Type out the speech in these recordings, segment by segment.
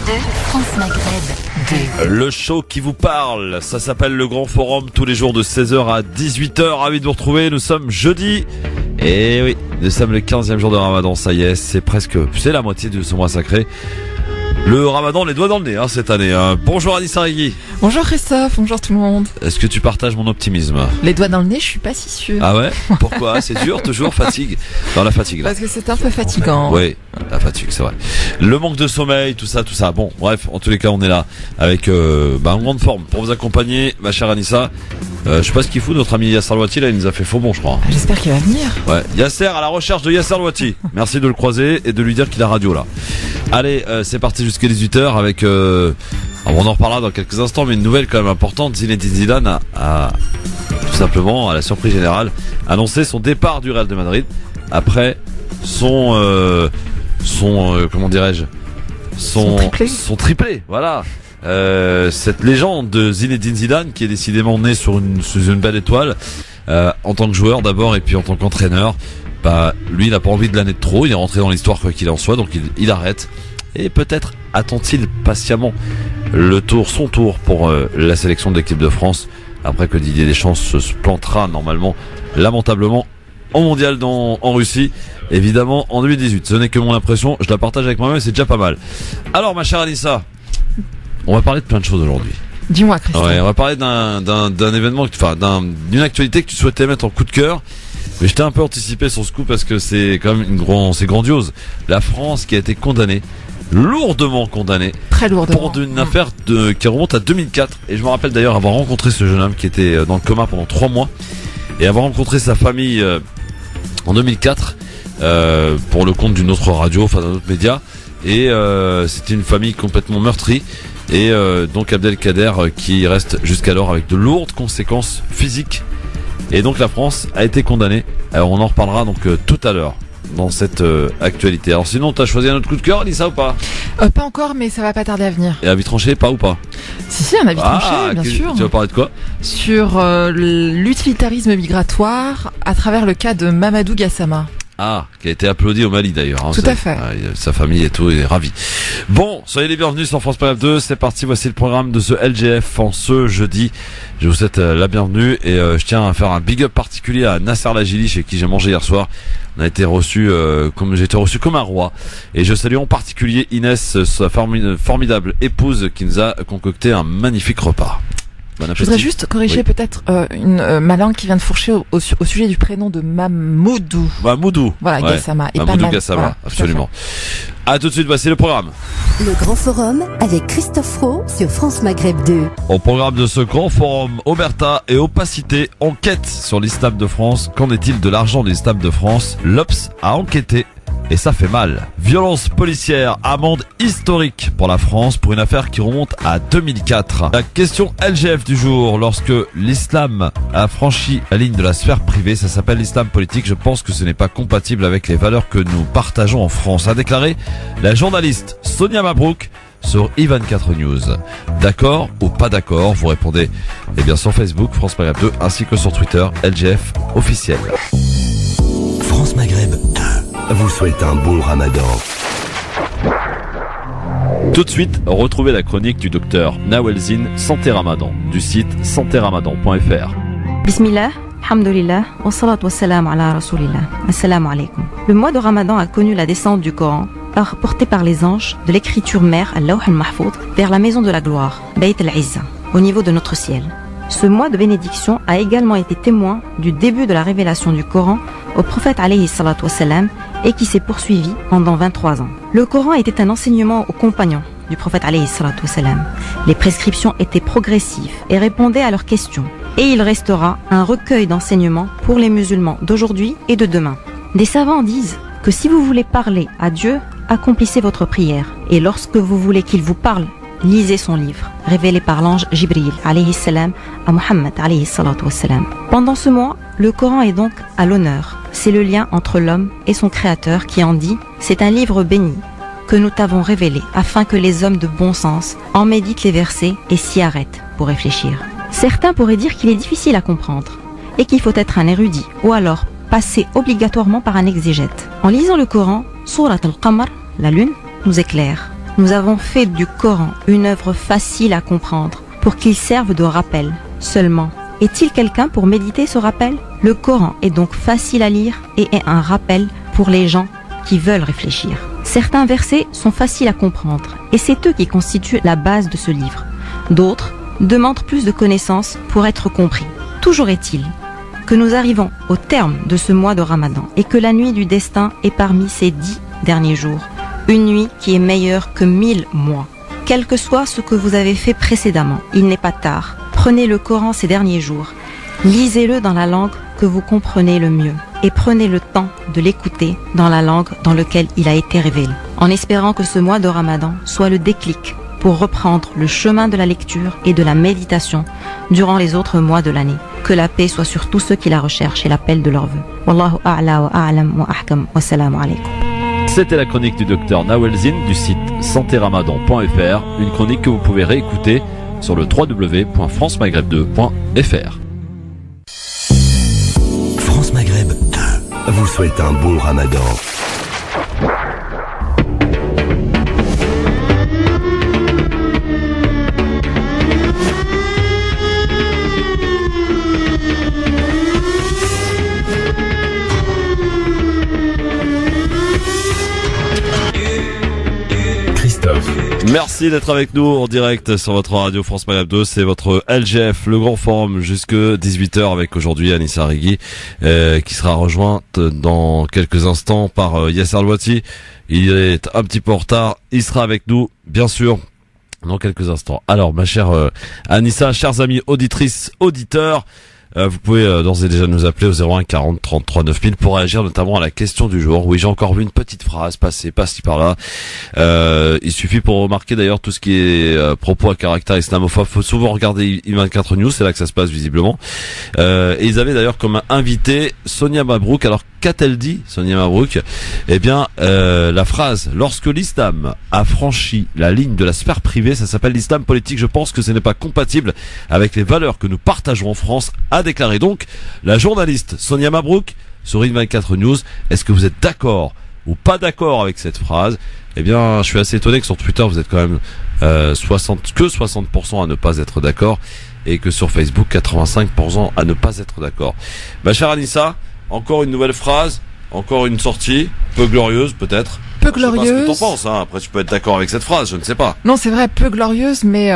France Maghreb 2. Le show qui vous parle, ça s'appelle le Grand Forum, tous les jours de 16h à 18h. Ravi de vous retrouver, nous sommes jeudi. Et oui, nous sommes le 15e jour de Ramadan, ça y est, c'est la moitié de ce mois sacré. Le Ramadan, les doigts dans le nez cette année. Bonjour Anissa Regui. Bonjour Christophe, bonjour tout le monde. Est-ce que tu partages mon optimisme? Les doigts dans le nez, je suis pas si sûre. Ah ouais? Pourquoi? C'est dur, toujours fatigue. Dans la fatigue là. Parce que c'est un peu fatigant. Oui, la fatigue, c'est vrai. Le manque de sommeil, tout ça. Bon, bref, en tous les cas, on est là avec en grande forme pour vous accompagner, ma chère Anissa. Je sais pas ce qu'il fout, notre ami Yasser Louati, là, il nous a fait faux bon, je crois. J'espère qu'il va venir. Ouais, Yasser à la recherche de Yasser Louati. Merci de le croiser et de lui dire qu'il a radio là. Allez, c'est parti jusqu'à 18h avec... on en reparlera dans quelques instants, mais une nouvelle quand même importante. Zinedine Zidane a tout simplement, à la surprise générale, annoncé son départ du Real de Madrid après son triplé, voilà. Cette légende de Zinedine Zidane qui est décidément né sous une belle étoile, en tant que joueur d'abord et puis en tant qu'entraîneur. Lui il n'a pas envie de l'année de trop, il est rentré dans l'histoire quoi qu'il en soit, donc il arrête. Et peut-être attend-il patiemment son tour pour la sélection de l'équipe de France, après que Didier Deschamps se plantera normalement lamentablement en mondial en Russie, évidemment en 2018. Ce n'est que mon impression, je la partage avec moi-même, c'est déjà pas mal. Alors ma chère Anissa, on va parler de plein de choses aujourd'hui. Dis-moi Christophe. Ouais, on va parler d'un événement, d'une actualité que tu souhaitais mettre en coup de cœur. Mais je t'ai un peu anticipé sur ce coup parce que c'est quand même c'est grandiose. La France qui a été condamnée, lourdement condamnée, très lourdement, pour une affaire qui remonte à 2004. Et je me rappelle d'ailleurs avoir rencontré ce jeune homme qui était dans le coma pendant 3 mois et avoir rencontré sa famille en 2004 pour le compte d'une autre radio, d'un autre média. Et c'était une famille complètement meurtrie. Et donc Abdelkader qui reste jusqu'alors avec de lourdes conséquences physiques. Et donc la France a été condamnée. Alors on en reparlera donc tout à l'heure dans cette actualité. Alors sinon t'as choisi un autre coup de cœur, Lisa, ou pas? Pas encore, mais ça va pas tarder à venir. Et avis tranché, pas ou pas? Si, un avis tranché, bien sûr. Tu vas parler de quoi? Sur l'utilitarisme migratoire à travers le cas de Mamadou Gassama. Qui a été applaudi au Mali d'ailleurs. Tout à fait. Sa famille et tout est ravie. Bon, soyez les bienvenus sur France Maghreb 2. C'est parti, voici le programme de ce LGF en ce jeudi. Je vous souhaite la bienvenue et je tiens à faire un big up particulier à Nasser Lajili, chez qui j'ai mangé hier soir. On a été reçu j'ai été reçu comme un roi. Et je salue en particulier Inès, sa formidable épouse, qui nous a concocté un magnifique repas. Bon, je voudrais juste corriger peut-être ma langue qui vient de fourcher au sujet du prénom de Mamoudou. Mamoudou. Voilà, ouais. Gassama. Et Mamoudou pas Gassama, voilà, absolument. À tout de suite, voici le programme. Le Grand Forum avec Christophe Roux sur France Maghreb 2. Au programme de ce Grand Forum, omerta et opacité enquête sur l'islam de France. Qu'en est-il de l'argent de l'islam de France? L'Obs a enquêté. Et ça fait mal. Violence policière, amende historique pour la France pour une affaire qui remonte à 2004. La question LGF du jour, lorsque l'islam a franchi la ligne de la sphère privée, ça s'appelle l'islam politique. Je pense que ce n'est pas compatible avec les valeurs que nous partageons en France, a déclaré la journaliste Sonia Mabrouk sur I24 News. D'accord ou pas d'accord? Vous répondez sur Facebook, France Maghreb 2, ainsi que sur Twitter, LGF officiel. France Maghreb 2 vous souhaite un bon Ramadan. Tout de suite, retrouvez la chronique du docteur Nawel Zine, Santé Ramadan, du site santeramadan.fr. Bismillah, alhamdulillah, wa salat wa salam ala rasulillah. Assalamu alaikum. Le mois de Ramadan a connu la descente du Coran, porté par les anges de l'écriture mère, Al-Lawh al-Mahfoud, vers la maison de la gloire, Bayt al-Izza, au niveau de notre ciel. Ce mois de bénédiction a également été témoin du début de la révélation du Coran au prophète alayhi salatu wassalam et qui s'est poursuivi pendant 23 ans. Le Coran était un enseignement aux compagnons du prophète alayhi salatu wassalam. Les prescriptions étaient progressives et répondaient à leurs questions. Et il restera un recueil d'enseignements pour les musulmans d'aujourd'hui et de demain. Des savants disent que si vous voulez parler à Dieu, accomplissez votre prière. Et lorsque vous voulez qu'il vous parle, lisez son livre, révélé par l'ange Jibril alayhi salam à Muhammad alayhi salatu wassalam. Pendant ce mois, le Coran est donc à l'honneur. C'est le lien entre l'homme et son créateur qui en dit « C'est un livre béni que nous t'avons révélé afin que les hommes de bon sens en méditent les versets et s'y arrêtent pour réfléchir. » Certains pourraient dire qu'il est difficile à comprendre et qu'il faut être un érudit ou alors passer obligatoirement par un exégète. En lisant le Coran, Surat al-Qamar, la lune, nous éclaire. Nous avons fait du Coran une œuvre facile à comprendre pour qu'il serve de rappel. Seulement, est-il quelqu'un pour méditer ce rappel? Le Coran est donc facile à lire et est un rappel pour les gens qui veulent réfléchir. Certains versets sont faciles à comprendre et c'est eux qui constituent la base de ce livre. D'autres demandent plus de connaissances pour être compris. Toujours est-il que nous arrivons au terme de ce mois de Ramadan et que la nuit du destin est parmi ces 10 derniers jours. Une nuit qui est meilleure que 1000 mois. Quel que soit ce que vous avez fait précédemment, il n'est pas tard. Prenez le Coran ces derniers jours. Lisez-le dans la langue que vous comprenez le mieux. Et prenez le temps de l'écouter dans la langue dans laquelle il a été révélé. En espérant que ce mois de Ramadan soit le déclic pour reprendre le chemin de la lecture et de la méditation durant les autres mois de l'année. Que la paix soit sur tous ceux qui la recherchent et l'appellent de leur vœu. Wallahu a'la wa a'lam wa ahkam. Wassalamu alaikum. C'était la chronique du docteur Nawel Zine du site santeramadan.fr, une chronique que vous pouvez réécouter sur le www.francemaghreb2.fr. France Maghreb 2 vous souhaite un bon Ramadan. Merci d'être avec nous en direct sur votre radio France Maghreb 2. C'est votre LGF, le grand forum, jusque 18h avec aujourd'hui Anissa Rigui, qui sera rejointe dans quelques instants par Yasser Louati. Il est un petit peu en retard. Il sera avec nous, bien sûr, dans quelques instants. Alors, ma chère Anissa, chers amis auditrices, auditeurs, vous pouvez d'ores et déjà nous appeler au 01 40 33 9000 pour réagir notamment à la question du jour. Oui, j'ai encore vu une petite phrase passer par-ci par-là. Il suffit pour remarquer d'ailleurs tout ce qui est propos à caractère islamophobe. Faut souvent regarder I24 News, c'est là que ça se passe visiblement. Et ils avaient d'ailleurs comme invité Sonia Mabrouk. Alors qu'a-t-elle dit, Sonia Mabrouk? Eh bien, la phrase « Lorsque l'islam a franchi la ligne de la sphère privée, ça s'appelle l'islam politique. Je pense que ce n'est pas compatible avec les valeurs que nous partageons en France », a déclaré donc la journaliste Sonia Mabrouk sur I24 News. Est-ce que vous êtes d'accord ou pas d'accord avec cette phrase? Eh bien, je suis assez étonné que sur Twitter, vous êtes quand même 60% à ne pas être d'accord et que sur Facebook, 85% à ne pas être d'accord. Ma chère Anissa, encore une nouvelle phrase, encore une sortie, peu glorieuse peut-être. Peu glorieuse. Je sais pas ce que t'en penses, hein. Après tu peux être d'accord avec cette phrase, je ne sais pas. Non, c'est vrai, peu glorieuse, mais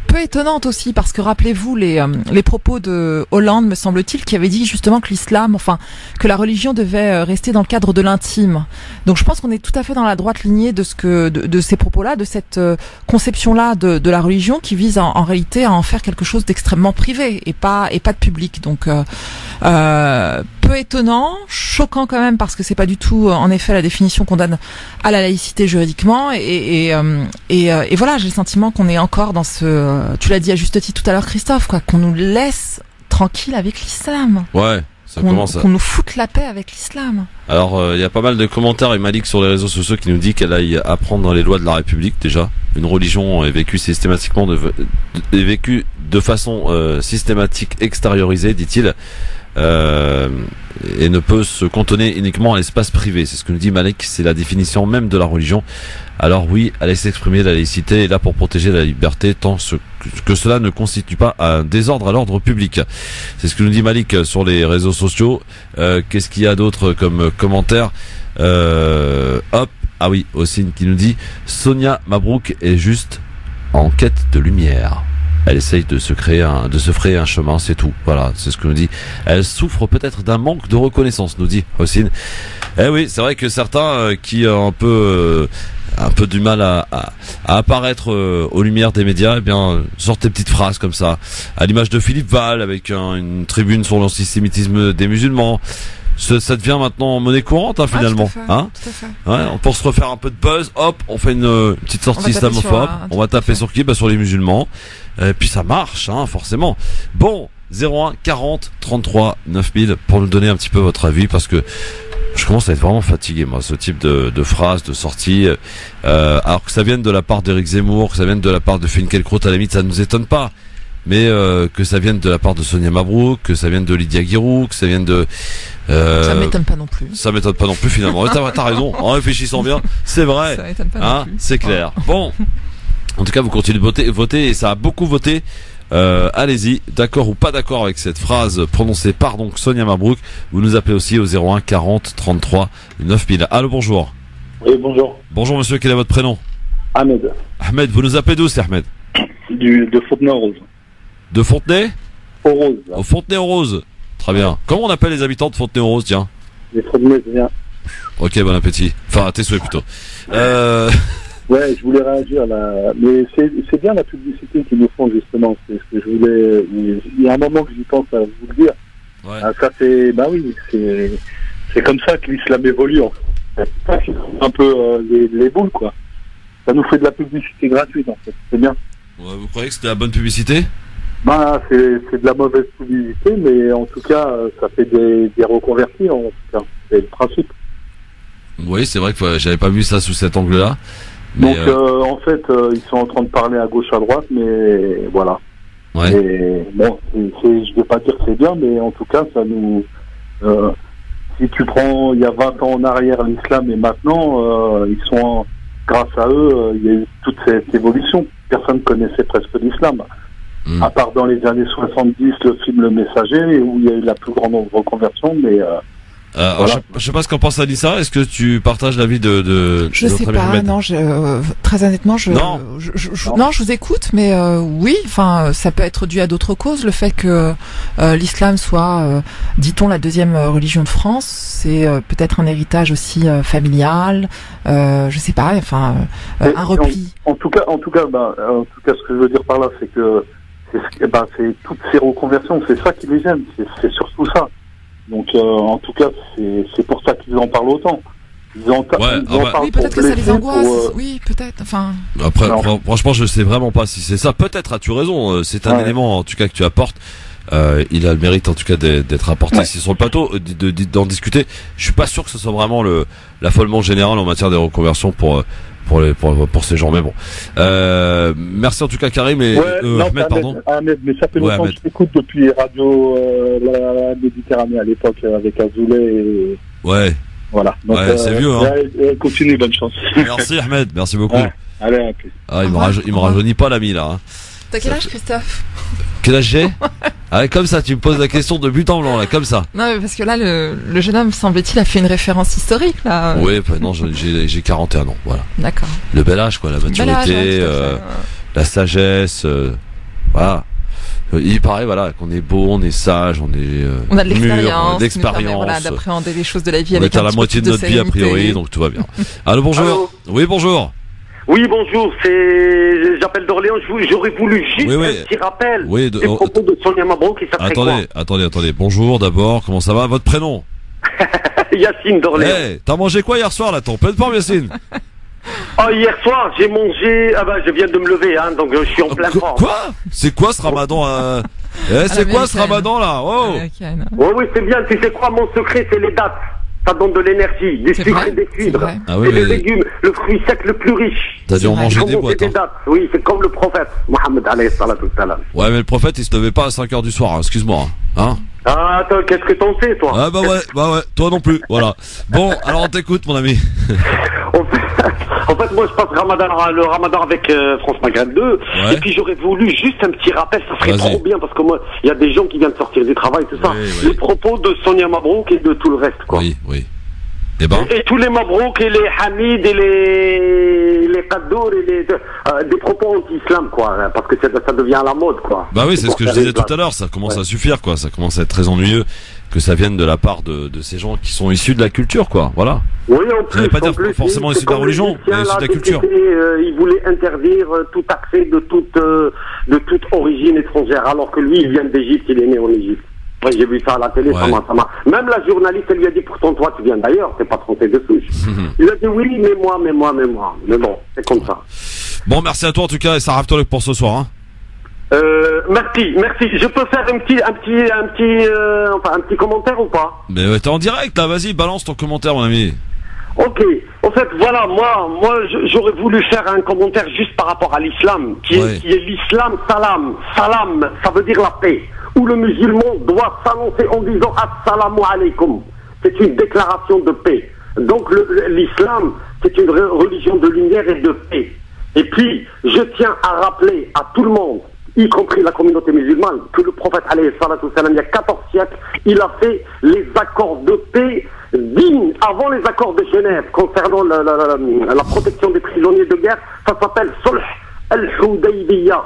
peu étonnante aussi, parce que rappelez-vous les propos de Hollande, me semble-t-il, qui avait dit justement que l'islam, enfin, que la religion devait rester dans le cadre de l'intime. Donc je pense qu'on est tout à fait dans la droite lignée de de ces propos-là, de cette conception-là de la religion qui vise en réalité à en faire quelque chose d'extrêmement privé et pas de public. Donc peu étonnant, choquant quand même, parce que c'est pas du tout en effet la définition qu'on donne à la laïcité juridiquement et voilà, j'ai le sentiment qu'on est encore dans tu l'as dit à juste titre tout à l'heure Christophe, quoi, qu'on nous laisse tranquille avec l'islam. Ouais, ça commence qu'on nous foute la paix avec l'islam. Alors il y a pas mal de commentaires et Malik sur les réseaux sociaux qui nous dit qu'elle aille apprendre dans les lois de la République déjà. Une religion est vécue systématiquement vécue de façon systématique extériorisée, dit-il. Et ne peut se cantonner uniquement à l'espace privé. C'est ce que nous dit Malek, c'est la définition même de la religion. Alors oui, allez s'exprimer, la laïcité est là pour protéger la liberté tant que cela ne constitue pas un désordre à l'ordre public. C'est ce que nous dit Malik sur les réseaux sociaux. Qu'est-ce qu'il y a d'autre comme commentaire? Ah oui, Ossine qui nous dit Sonia Mabrouk est juste en quête de lumière. Elle essaye de se frayer un chemin, c'est tout. Voilà, c'est ce que nous dit. Elle souffre peut-être d'un manque de reconnaissance, nous dit Hossein. Eh oui, c'est vrai que certains qui ont un peu du mal à apparaître aux lumières des médias, eh bien, sortent des petites phrases comme ça, à l'image de Philippe Val avec une tribune sur l'antisémitisme des musulmans. Ça devient maintenant monnaie courante, hein, finalement. Tout à fait. Ouais, pour se refaire un peu de buzz, hop, on fait une petite sortie islamophobe. On va taper sur qui? Sur les musulmans. Et puis ça marche, hein, forcément. Bon, 01 40 33 9000 pour nous donner un petit peu votre avis, parce que je commence à être vraiment fatigué, moi, ce type de phrases, de sorties. Alors que ça vienne de la part d'Éric Zemmour, que ça vienne de la part de Finkielkraut, à la limite, ça ne nous étonne pas. mais que ça vienne de la part de Sonia Mabrouk, que ça vienne de Lydia Guirou, que ça vienne de... ça m'étonne pas non plus. Ça m'étonne pas non plus finalement. T'as raison, en réfléchissant bien, c'est vrai. Ça m'étonne pas non plus. C'est clair. Bon, en tout cas, vous continuez de voter et ça a beaucoup voté. Allez-y, d'accord ou pas d'accord avec cette phrase prononcée par donc Sonia Mabrouk. Vous nous appelez aussi au 01 40 33 9000. Allô, bonjour. Oui, bonjour. Bonjour monsieur, quel est votre prénom? Ahmed. Ahmed, vous nous appelez d'où, c'est Ahmed? De Fontenay-aux-Roses. De Fontenay? Aux Roses. Au Fontenay-aux-Roses. Très bien. Comment on appelle les habitants de Fontenay-aux-Roses, tiens? Les Fontenay-aux-Roses. Ok, bon appétit. Enfin, à tes souhaits plutôt. Ouais, je voulais réagir là. Mais c'est bien la publicité qu'ils nous font justement. C'est ce que je voulais. Il y a un moment que j'y pense à vous le dire. Ouais. Ah, ça c'est. Bah oui, c'est comme ça que l'islam évolue. En fait. Un peu les boules quoi. Ça nous fait de la publicité gratuite en fait. C'est bien. Ouais, vous croyez que c'était la bonne publicité? Bah c'est de la mauvaise publicité, mais en tout cas ça fait des reconvertis en tout cas. C'est le principe. Oui, c'est vrai que j'avais pas vu ça sous cet angle-là. Mais donc en fait ils sont en train de parler à gauche à droite, mais voilà. Ouais. Et bon, je vais pas dire que c'est bien, mais en tout cas ça nous si tu prends il y a 20 ans en arrière l'islam et maintenant ils sont grâce à eux il y a eu toute cette évolution. Personne ne connaissait presque l'islam. À part dans les années 70 le film Le Messager où il y a eu la plus grande reconversion, mais voilà. Je sais pas ce qu'en pense Anissa. Est-ce que tu partages l'avis de Je sais pas, Ahmed? non, très honnêtement, non, je vous écoute, mais oui, enfin, ça peut être dû à d'autres causes. Le fait que l'islam soit, dit-on, la deuxième religion de France, c'est peut-être un héritage aussi familial. Je sais pas, enfin, un repli. En tout cas, ce que je veux dire par là, c'est que c'est toutes ces reconversions, c'est ça qui les gêne, c'est surtout ça. Donc en tout cas c'est pour ça qu'ils en parlent autant. Ils en parlent oui, peut-être que ça les angoisse. Oui, peut-être. Enfin. Après, franchement, je sais vraiment pas si c'est ça. Peut-être as-tu raison. C'est un élément en tout cas que tu apportes. Il a le mérite en tout cas d'être apporté ici sur le plateau, d'en discuter. Je suis pas sûr que ce soit vraiment l'affolement général en matière de reconversion pour ces gens, mais bon. Merci en tout cas Karim et Ahmed, pardon. Ahmed, mais ça fait longtemps que je t'écoute depuis Radio la Méditerranée à l'époque avec Azoulay et... Ouais. Voilà. Donc, c'est vieux, hein. Continue, bonne chance. Merci Ahmed, merci beaucoup. Allez, à plus. Il me rajeunit pas l'ami là. Hein. T'as quel âge, Christophe? Quel âge j'ai? Comme ça, tu me poses la question de but en blanc là, comme ça. Non, mais parce que là, le jeune homme, semble-t-il, a fait une référence historique là. Oui, non, j'ai 41 ans, voilà. D'accord. Le bel âge, quoi, la maturité, la sagesse, voilà. Il paraît, voilà, qu'on est beau, on est sage, on a de l'expérience, voilà, d'appréhender les choses de la vie on avec est à la moitié de notre vie a priori, donc tout va bien. Allô, bonjour. Allô. Oui, bonjour. Oui, bonjour, j'appelle d'Orléans, j'aurais voulu juste un petit rappel des propos de Sonia Mabrouk et ça serait quoi? Attendez. Bonjour d'abord, comment ça va? Votre prénom? Yacine d'Orléans. T'as mangé quoi hier soir là? T'en pleine forme, Yacine? Oh, hier soir, j'ai mangé, je viens de me lever, hein, donc je suis en pleine forme. Quoi? C'est quoi ce ramadan? C'est quoi ce ramadan là? Oh. Oui, c'est bien, tu sais quoi, mon secret, c'est les dates. Ça donne de l'énergie, des sucres et des fibres. Oui, et des légumes, le fruit sec le plus riche. T'as dû en manger des boîtes. Oui, c'est comme le prophète, Mohammed alayhi salatu salam. Ouais, mais le prophète, il se levait pas à 5h du soir, hein, excuse-moi. Hein? Ah, attends, qu'est-ce que t'en sais, toi? Ah, bah ouais, toi non plus, voilà. Bon, alors on t'écoute, mon ami. En fait, moi, je passe le ramadan avec France Maghreb 2. Et puis, j'aurais voulu juste un petit rappel, ça serait trop bien, parce que moi, il y a des gens qui viennent de sortir du travail, tout ça. Les propos de Sonia Mabrouk et de tout le reste, quoi. Oui. Et tous les Mabrouk et les Hamid et les Qaddour et des propos anti-islam, quoi. Parce que ça devient à la mode, quoi. Bah oui, c'est ce que je disais tout à l'heure, ça commence à suffire, quoi. Ça commence à être très ennuyeux que ça vienne de la part de ces gens qui sont issus de la culture, quoi. Voilà. Oui, en plus. Ça veut pas dire forcément issus de la religion, mais issus de la culture. Il voulait interdire tout accès de toute origine étrangère, alors que lui, il vient d'Égypte, il est né en Égypte. Ouais, j'ai vu ça à la télé, ça m'a. Même la journaliste, elle lui a dit, pourtant toi, tu viens d'ailleurs, t'es pas français de souche. Il a dit oui, mais moi. Mais bon, c'est comme ça. Bon, merci à toi en tout cas, et ça rave toi pour ce soir, hein. Merci. Je peux faire un petit commentaire ou pas? Mais t'es en direct là, vas-y, balance ton commentaire, mon ami. Ok. En fait, voilà, moi, j'aurais voulu faire un commentaire juste par rapport à l'islam, qui est l'islam salam. Salam, ça veut dire la paix. Où le musulman doit s'annoncer en disant assalamu alaikum. C'est une déclaration de paix. Donc l'islam, c'est une religion de lumière et de paix. Et puis, je tiens à rappeler à tout le monde, y compris la communauté musulmane, que le prophète, alayhi salatu wassalam, il y a 14 siècles, il a fait les accords de paix dignes avant les accords de Genève concernant la protection des prisonniers de guerre. Ça s'appelle Sulh al-Hudaybiyah.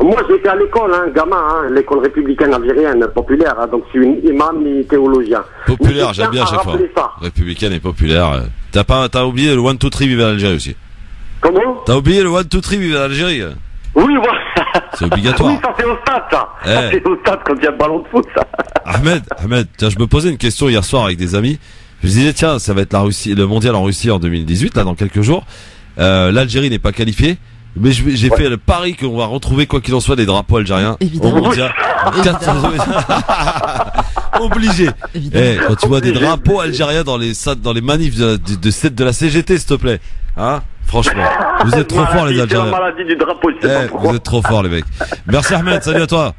Moi, j'étais à l'école, gamin, l'école républicaine algérienne populaire, donc je suis une imam ni théologien. Populaire, j'aime bien à chaque fois. Républicaine et populaire. T'as oublié le 1, 2, 3 vive l'Algérie aussi. Comment? T'as oublié le 1, 2, 3 vive l'Algérie. Oui, voilà. C'est obligatoire. Oui, ça c'est au stade, ça. Ça c'est au stade quand il y a le ballon de foot, ça. Ahmed, tiens, je me posais une question hier soir avec des amis. Je me disais, tiens, ça va être la Russie, le mondial en Russie en 2018, là, dans quelques jours. L'Algérie n'est pas qualifiée. Mais j'ai fait le pari qu'on va retrouver, quoi qu'il en soit, des drapeaux algériens. Évidemment. Obligé. Quand tu vois des drapeaux algériens dans les manifs de la CGT, s'il te plaît. Hein? Franchement. Vous êtes trop forts, les Algériens. C'est la maladie du drapeau, je sais pas pourquoi. Vous êtes trop forts, les mecs. Merci Ahmed, salut à toi.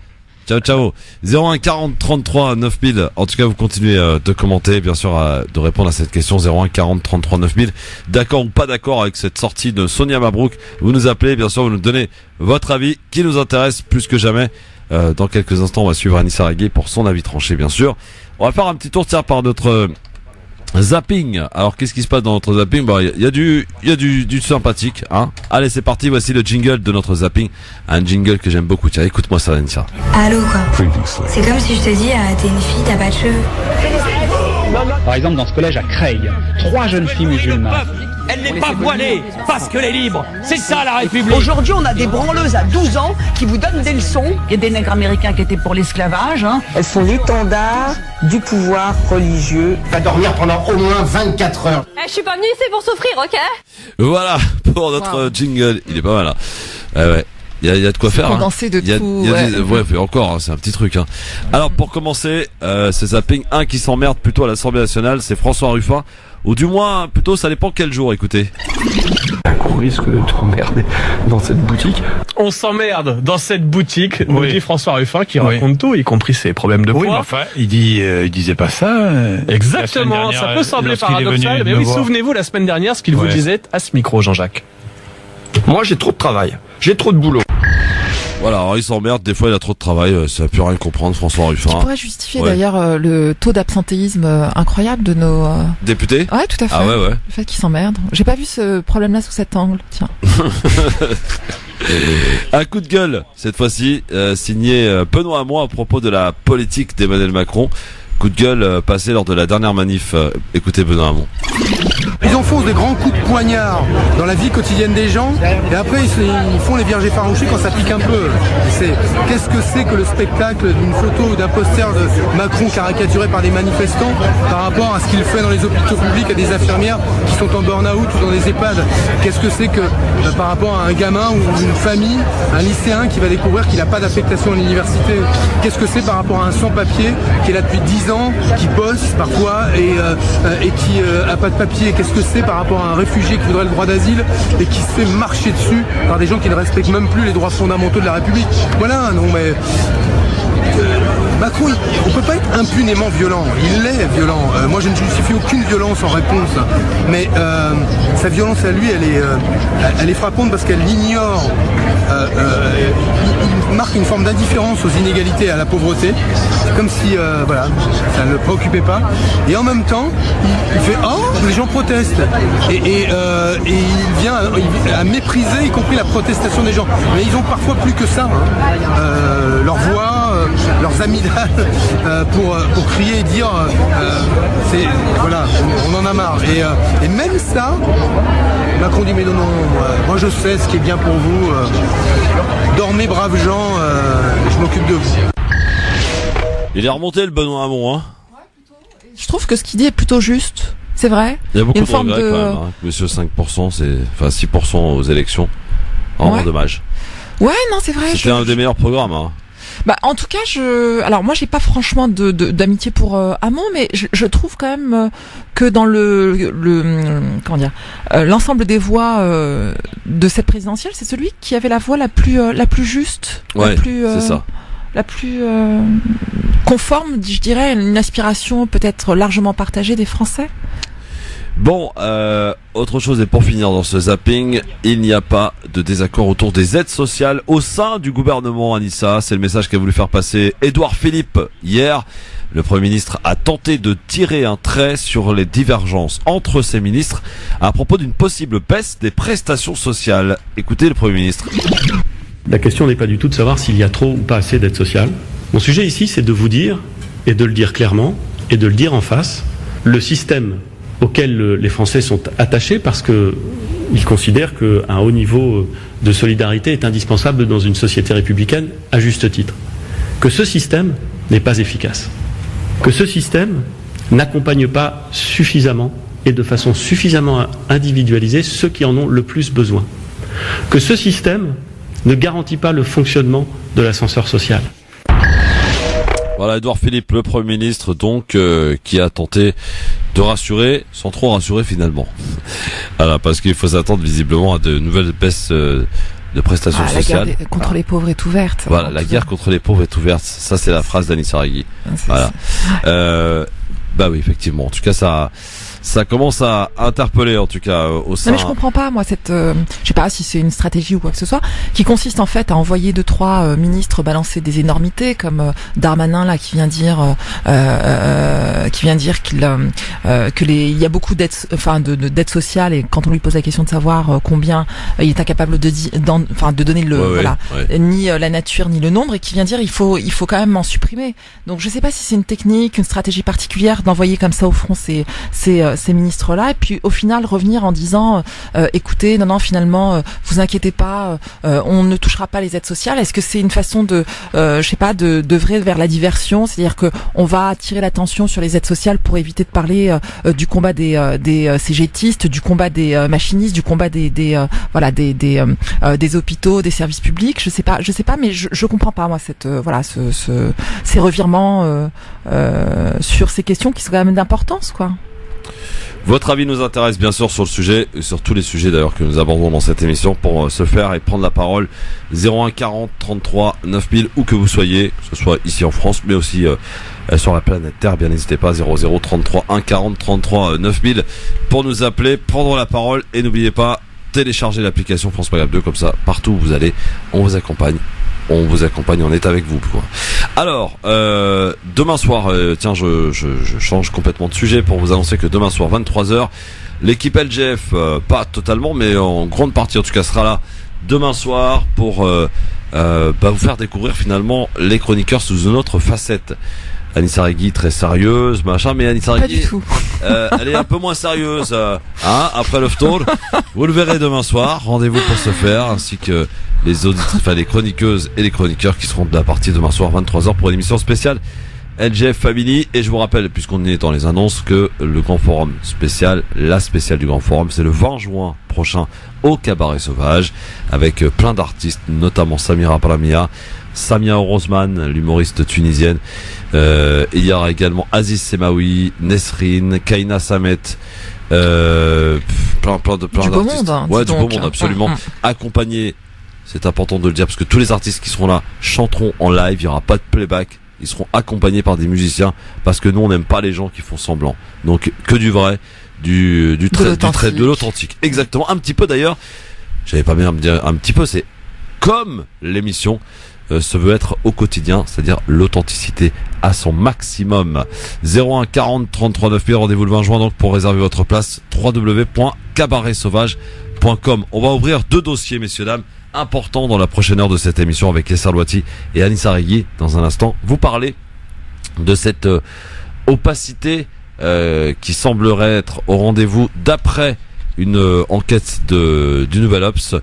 Ciao. 01 40 33 9000. En tout cas, vous continuez de commenter, bien sûr, de répondre à cette question. 01 40 33 9000. D'accord ou pas d'accord avec cette sortie de Sonia Mabrouk? Vous nous appelez, bien sûr, vous nous donnez votre avis, qui nous intéresse plus que jamais. Dans quelques instants, on va suivre Anissa Reguet pour son avis tranché, bien sûr. On va faire un petit tour, tiens, par notre zapping. Alors, qu'est-ce qui se passe dans notre zapping? Bah, il y a du sympathique, hein. Allez, c'est parti. Voici le jingle de notre zapping. Un jingle que j'aime beaucoup. Tiens, écoute-moi ça, Anissa. Allô, quoi. C'est comme si je te dis, t'es une fille, t'as pas de cheveux. Par exemple, dans ce collège à Creil, 3 jeunes filles musulmanes. Elle n'est pas voilée parce qu'elle est libre. C'est ça la République. Aujourd'hui, on a des branleuses à 12 ans qui vous donnent des leçons. Il y a des nègres américains qui étaient pour l'esclavage. Elles sont l'étendard du pouvoir religieux. Va dormir pendant au moins 24 heures. Je suis pas venue ici pour souffrir, ok? Voilà pour notre jingle. Il est pas mal. Ouais. Il y a de quoi faire. Condensé de tout. Ouais, encore, c'est un petit truc. Alors pour commencer, ce zapping, un qui s'emmerde plutôt à l'Assemblée nationale, c'est François Ruffin. Ou du moins, plutôt, ça dépend quel jour, écoutez. On risque de t'emmerder dans cette boutique. On s'emmerde dans cette boutique, nous dit François Ruffin, qui raconte tout, y compris ses problèmes de poids. Oui, mais enfin, il disait pas ça. Exactement, ça peut sembler paradoxal, mais oui, souvenez-vous, la semaine dernière, ce qu'il vous disait à ce micro, Jean-Jacques. Moi, j'ai trop de travail. J'ai trop de boulot. Voilà, alors il s'emmerde, des fois il a trop de travail, ça n'a plus rien comprendre, François Ruffin. Qui pourrait justifier d'ailleurs le taux d'absentéisme incroyable de nos députés. Ouais, tout à fait. Ah ouais. Le fait qu'ils s'emmerdent. J'ai pas vu ce problème-là sous cet angle, tiens. Un coup de gueule, cette fois-ci, signé Benoît Hamon à propos de la politique d'Emmanuel Macron. Coup de gueule passé lors de la dernière manif. Écoutez Benoît Hamon. Ils enfoncent des grands coups de poignard dans la vie quotidienne des gens et après ils font les vierges effarouchées quand ça pique un peu. Qu'est-ce que c'est que le spectacle d'une photo ou d'un poster de Macron caricaturé par des manifestants par rapport à ce qu'il fait dans les hôpitaux publics à des infirmières qui sont en burn-out ou dans des EHPAD? Qu'est-ce que c'est que par rapport à un gamin ou une famille, un lycéen qui va découvrir qu'il n'a pas d'affectation à l'université? Qu'est-ce que c'est par rapport à un sans-papier qui est là depuis 10 ans, qui bosse parfois et qui a pas de papier? Qu'est-ce que c'est par rapport à un réfugié qui voudrait le droit d'asile et qui se fait marcher dessus par des gens qui ne respectent même plus les droits fondamentaux de la République? Voilà, non mais... Macron, on peut pas être impunément violent. Il est violent. Moi, je ne justifie aucune violence en réponse. Mais sa violence à lui, elle est frappante parce qu'elle ignore. Il marque une forme d'indifférence aux inégalités et à la pauvreté. C'est comme si, ça ne le préoccupait pas. Et en même temps, il fait « Oh, les gens protestent !» Et il vient à mépriser, y compris la protestation des gens. Mais ils ont parfois plus que ça. Leur voix, leurs amygdales, pour crier et dire on en a marre. Et même ça, Macron dit mais non, moi je sais ce qui est bien pour vous. Dormez braves gens, je m'occupe de vous. Il est remonté le Benoît Hamon, hein. Je trouve que ce qu'il dit est plutôt juste. C'est vrai. Il y a beaucoup de regrets quand même. Monsieur 5%, 6% aux élections. Vraiment dommage. Ouais, non, c'est vrai. C'était un des meilleurs programmes. En tout cas, alors moi j'ai pas franchement d'amitié pour Hamon, mais je trouve quand même que dans l'ensemble des voix de cette présidentielle, c'est celui qui avait la voix la plus juste, c'est ça. La plus conforme, je dirais, une aspiration peut-être largement partagée des Français. Bon, autre chose, et pour finir dans ce zapping, il n'y a pas de désaccord autour des aides sociales au sein du gouvernement, Anissa. C'est le message qu'a voulu faire passer Édouard Philippe hier. Le Premier ministre a tenté de tirer un trait sur les divergences entre ses ministres à propos d'une possible baisse des prestations sociales. Écoutez le Premier ministre. La question n'est pas du tout de savoir s'il y a trop ou pas assez d'aides sociales. Mon sujet ici, c'est de vous dire, et de le dire clairement, et de le dire en face, le système auquel les Français sont attachés parce qu'ils considèrent qu'un haut niveau de solidarité est indispensable dans une société républicaine, à juste titre. Que ce système n'est pas efficace. Que ce système n'accompagne pas suffisamment et de façon suffisamment individualisée ceux qui en ont le plus besoin. Que ce système ne garantit pas le fonctionnement de l'ascenseur social. Voilà, Édouard Philippe, le Premier ministre, donc, qui a tenté de rassurer, sans trop rassurer finalement. Voilà, parce qu'il faut s'attendre visiblement à de nouvelles baisses de prestations sociales. La guerre contre les pauvres est ouverte. Voilà, la guerre contre les pauvres est ouverte. Ça, c'est la phrase d'Anissa Regui. Voilà. Oui, effectivement. En tout cas, ça commence à interpeller, en tout cas, au sein. Non, mais je comprends pas, moi, cette, je sais pas si c'est une stratégie ou quoi que ce soit, qui consiste en fait à envoyer 2-3 ministres balancer des énormités, comme Darmanin là, qui vient dire il y a beaucoup d'aides, d'aides sociales, et quand on lui pose la question de savoir combien il est incapable de donner ni la nature ni le nombre, et qui vient dire il faut quand même en supprimer. Donc je sais pas si c'est une technique, une stratégie particulière d'envoyer comme ça au front ces ministres-là, et puis au final revenir en disant écoutez, non finalement vous inquiétez pas, on ne touchera pas les aides sociales. Est-ce que c'est une façon de d'œuvrer vers la diversion, c'est-à-dire que on va attirer l'attention sur les aides sociales pour éviter de parler du combat des CGTistes, du combat des machinistes, du combat des hôpitaux, des services publics? Je sais pas, mais je comprends pas moi ces revirements sur ces questions qui sont quand même d'importance, quoi. Votre avis nous intéresse bien sûr sur le sujet, et sur tous les sujets d'ailleurs que nous abordons dans cette émission. Pour se faire et prendre la parole, 01 40 33 9000, où que vous soyez, que ce soit ici en France, mais aussi sur la planète Terre, bien n'hésitez pas, 00 33 1 40 33 9000 pour nous appeler, prendre la parole, et n'oubliez pas, télécharger l'application France Maghreb 2, comme ça, partout où vous allez, on vous accompagne, on est avec vous, quoi. Alors, demain soir, tiens, je change complètement de sujet pour vous annoncer que demain soir, 23h, l'équipe LGF, pas totalement, mais en grande partie en tout cas, sera là demain soir pour vous faire découvrir finalement les chroniqueurs sous une autre facette. Anissa Regui très sérieuse, machin, mais Anissa Regui, pas du tout. Elle est un peu moins sérieuse, après le tour. Vous le verrez demain soir. Rendez-vous pour ce faire, ainsi que les auditrices, les chroniqueuses et les chroniqueurs qui seront de la partie demain soir 23h pour une émission spéciale LGF Family. Et je vous rappelle, puisqu'on est dans les annonces, que le grand forum spécial, la spéciale du grand forum, c'est le 20 juin prochain au Cabaret Sauvage, avec plein d'artistes, notamment Samira Palamia, Samia Orosman, l'humoriste tunisienne. Il y aura également Aziz Semaoui, Nesrine, Kaina Samet, plein d'artistes. Beau monde, ouais, du beau monde, absolument. Accompagné, c'est important de le dire, parce que tous les artistes qui seront là chanteront en live, il n'y aura pas de playback. Ils seront accompagnés par des musiciens, parce que nous on n'aime pas les gens qui font semblant. Donc que du vrai, de l'authentique. Exactement. Un petit peu d'ailleurs, j'avais pas bien me dire un petit peu, c'est comme l'émission se veut être au quotidien, c'est-à-dire l'authenticité à son maximum. 01 40 33 9000, rendez-vous le 20 juin donc pour réserver votre place, www.cabaretsauvage.com. On va ouvrir 2 dossiers, messieurs dames, importants dans la prochaine heure de cette émission avec Yasser Louati et Anissa Regui. Dans un instant, vous parlez de cette opacité qui semblerait être au rendez-vous d'après une enquête du Nouvel Obs,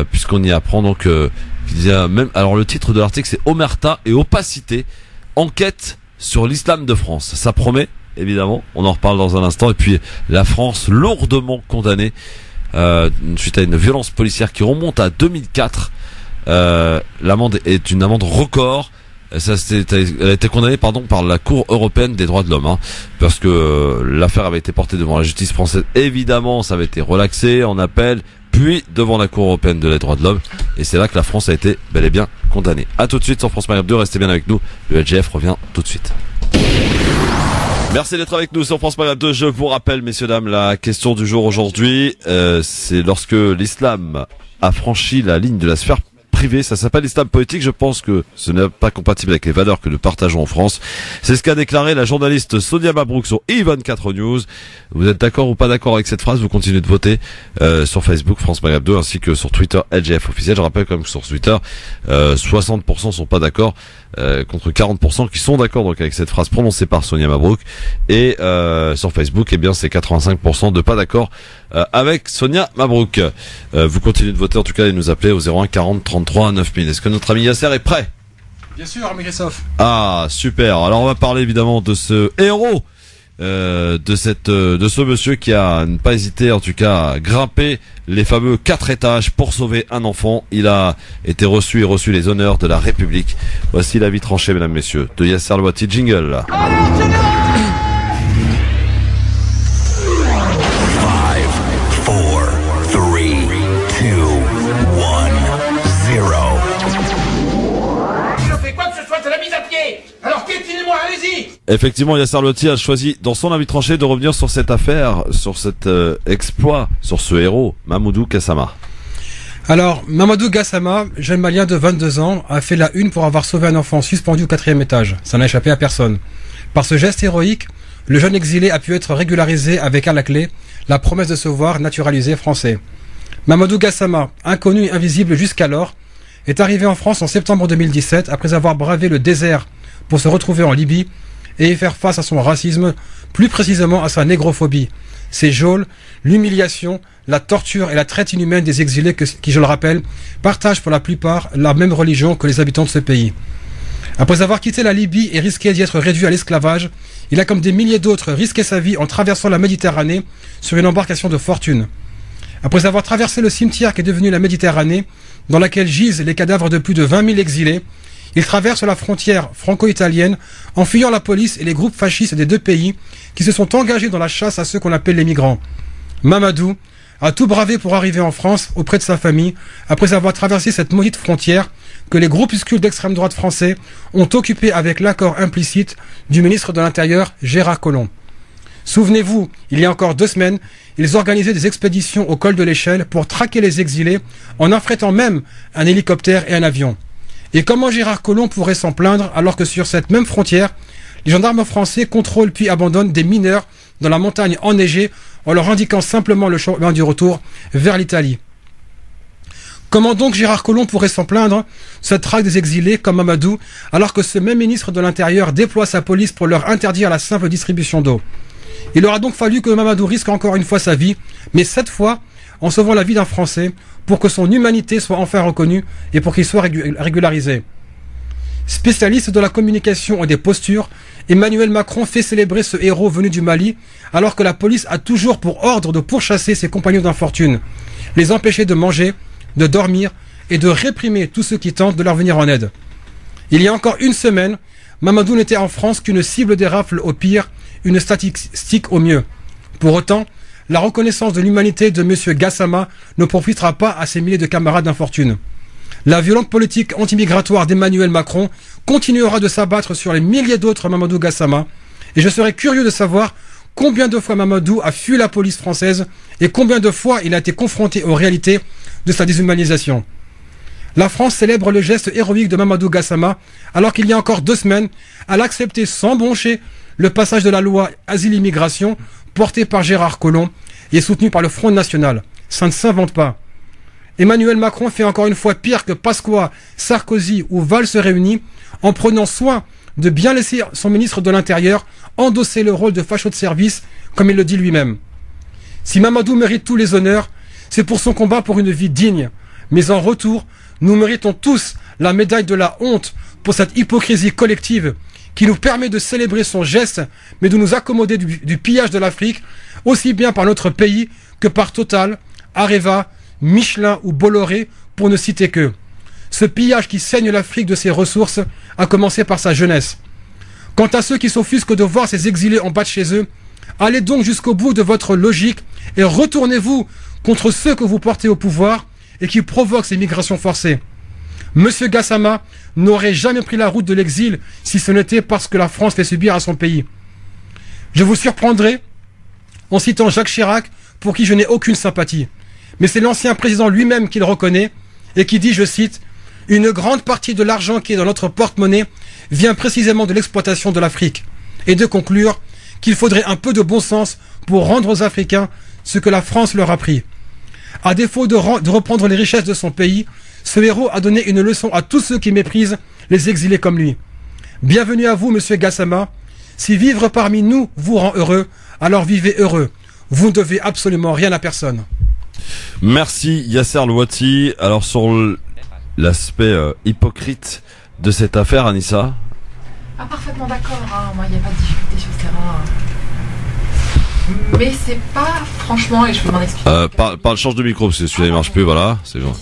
puisqu'on y apprend donc alors le titre de l'article c'est Omerta et opacité, enquête sur l'islam de France. Ça promet, évidemment, on en reparle dans un instant. Et puis la France lourdement condamnée suite à une violence policière qui remonte à 2004. L'amende est une amende record Elle a été condamnée par la Cour européenne des droits de l'homme, parce que l'affaire avait été portée devant la justice française. Évidemment, ça avait été relaxé en appel, puis devant la Cour européenne des droits de l'homme, et c'est là que la France a été bel et bien condamnée. À tout de suite sur France Maghreb 2, restez bien avec nous. Le LGF revient tout de suite. Merci d'être avec nous sur France Maghreb 2. Je vous rappelle, messieurs, dames, la question du jour aujourd'hui, c'est lorsque l'islam a franchi la ligne de la sphère privée. Ça s'appelle l'islam politique. Je pense que ce n'est pas compatible avec les valeurs que nous partageons en France. C'est ce qu'a déclaré la journaliste Sonia Mabrouk sur i24 News. Vous êtes d'accord ou pas d'accord avec cette phrase? Vous continuez de voter sur Facebook France Maghreb 2 ainsi que sur Twitter LGF officiel. Je rappelle comme sur Twitter 60% sont pas d'accord contre 40% qui sont d'accord donc avec cette phrase prononcée par Sonia Mabrouk, et sur Facebook c'est 85% de pas d'accord avec Sonia Mabrouk. Vous continuez de voter en tout cas et nous appeler au 01 40 33 9000. Est-ce que notre ami Yasser est prêt? Bien sûr, Christophe. Ah super. Alors on va parler évidemment de ce héros, de ce monsieur qui a pas hésité en tout cas à grimper les fameux 4 étages pour sauver un enfant. Il a été reçu les honneurs de la République. Voici la vie tranchée, mesdames, messieurs, de Yasser Louati. Jingle. Alors piétinez-moi, allez-y. Effectivement, Yasser Louati a choisi dans son avis tranché de revenir sur cette affaire, sur cet exploit, sur ce héros, Mamadou Gassama. Alors, Mamadou Gassama, jeune malien de 22 ans, a fait la une pour avoir sauvé un enfant suspendu au 4e étage. Ça n'a échappé à personne. Par ce geste héroïque, le jeune exilé a pu être régularisé avec à la clé la promesse de se voir naturalisé français. Mamadou Gassama, inconnu et invisible jusqu'alors, est arrivé en France en septembre 2017 après avoir bravé le désert pour se retrouver en Libye et y faire face à son racisme, plus précisément à sa négrophobie. Ses geôles, l'humiliation, la torture et la traite inhumaine des exilés qui, je le rappelle, partagent pour la plupart la même religion que les habitants de ce pays. Après avoir quitté la Libye et risqué d'y être réduit à l'esclavage, il a comme des milliers d'autres risqué sa vie en traversant la Méditerranée sur une embarcation de fortune. Après avoir traversé le cimetière qui est devenu la Méditerranée, dans laquelle gisent les cadavres de plus de 20 000 exilés, il traverse la frontière franco-italienne en fuyant la police et les groupes fascistes des deux pays qui se sont engagés dans la chasse à ceux qu'on appelle les migrants. Mamadou a tout bravé pour arriver en France auprès de sa famille après avoir traversé cette maudite frontière que les groupuscules d'extrême droite français ont occupée avec l'accord implicite du ministre de l'Intérieur Gérard Collomb. Souvenez-vous, il y a encore 2 semaines, ils organisaient des expéditions au col de l'Échelle pour traquer les exilés en affrétant même un hélicoptère et un avion. Et comment Gérard Collomb pourrait s'en plaindre alors que sur cette même frontière, les gendarmes français contrôlent puis abandonnent des mineurs dans la montagne enneigée en leur indiquant simplement le chemin du retour vers l'Italie. Comment donc Gérard Collomb pourrait s'en plaindre, cette traque des exilés comme Mamadou, alors que ce même ministre de l'Intérieur déploie sa police pour leur interdire la simple distribution d'eau? Il aura donc fallu que Mamadou risque encore une fois sa vie, mais cette fois en sauvant la vie d'un Français, pour que son humanité soit enfin reconnue et pour qu'il soit régularisé. Spécialiste de la communication et des postures, Emmanuel Macron fait célébrer ce héros venu du Mali, alors que la police a toujours pour ordre de pourchasser ses compagnons d'infortune, les empêcher de manger, de dormir et de réprimer tous ceux qui tentent de leur venir en aide. Il y a encore 1 semaine, Mamadou n'était en France qu'une cible des rafles au pire, une statistique au mieux. Pour autant, la reconnaissance de l'humanité de M. Gassama ne profitera pas à ses milliers de camarades d'infortune. La violente politique anti-migratoire d'Emmanuel Macron continuera de s'abattre sur les milliers d'autres Mamadou Gassama, et je serais curieux de savoir combien de fois Mamadou a fui la police française et combien de fois il a été confronté aux réalités de sa déshumanisation. La France célèbre le geste héroïque de Mamadou Gassama, alors qu'il y a encore 2 semaines, elle a accepté sans broncher le passage de la loi Asile-Immigration portée par Gérard Collomb et soutenue par le Front National. Ça ne s'invente pas. Emmanuel Macron fait encore une fois pire que Pasqua, Sarkozy ou Valls réunis en prenant soin de bien laisser son ministre de l'Intérieur endosser le rôle de facho de service, comme il le dit lui-même. Si Mamadou mérite tous les honneurs, c'est pour son combat pour une vie digne. Mais en retour, nous méritons tous la médaille de la honte pour cette hypocrisie collective qui nous permet de célébrer son geste, mais de nous accommoder du pillage de l'Afrique, aussi bien par notre pays que par Total, Areva, Michelin ou Bolloré, pour ne citer que. ce pillage qui saigne l'Afrique de ses ressources, à commencer par sa jeunesse. Quant à ceux qui s'offusquent de voir ces exilés en bas de chez eux, allez donc jusqu'au bout de votre logique et retournez-vous contre ceux que vous portez au pouvoir et qui provoquent ces migrations forcées. Monsieur Gassama n'aurait jamais pris la route de l'exil si ce n'était parce que la France fait subir à son pays. Je vous surprendrai en citant Jacques Chirac, pour qui je n'ai aucune sympathie. Mais c'est l'ancien président lui-même qui le reconnaît et qui dit, je cite, « Une grande partie de l'argent qui est dans notre porte-monnaie vient précisément de l'exploitation de l'Afrique. » Et de conclure qu'il faudrait un peu de bon sens pour rendre aux Africains ce que la France leur a pris. À défaut de reprendre les richesses de son pays, ce héros a donné une leçon à tous ceux qui méprisent les exilés comme lui. Bienvenue à vous, monsieur Gassama. Si vivre parmi nous vous rend heureux, alors vivez heureux. Vous ne devez absolument rien à personne. Merci Yasser Louati. Alors sur l'aspect hypocrite de cette affaire, Anissa. Ah, parfaitement d'accord, hein. Moi il n'y a pas de difficulté sur ce terrain. Mais c'est pas, franchement, et je peux m'en expliquer. Change de micro, parce que celui-là il marche plus, voilà. C'est bon.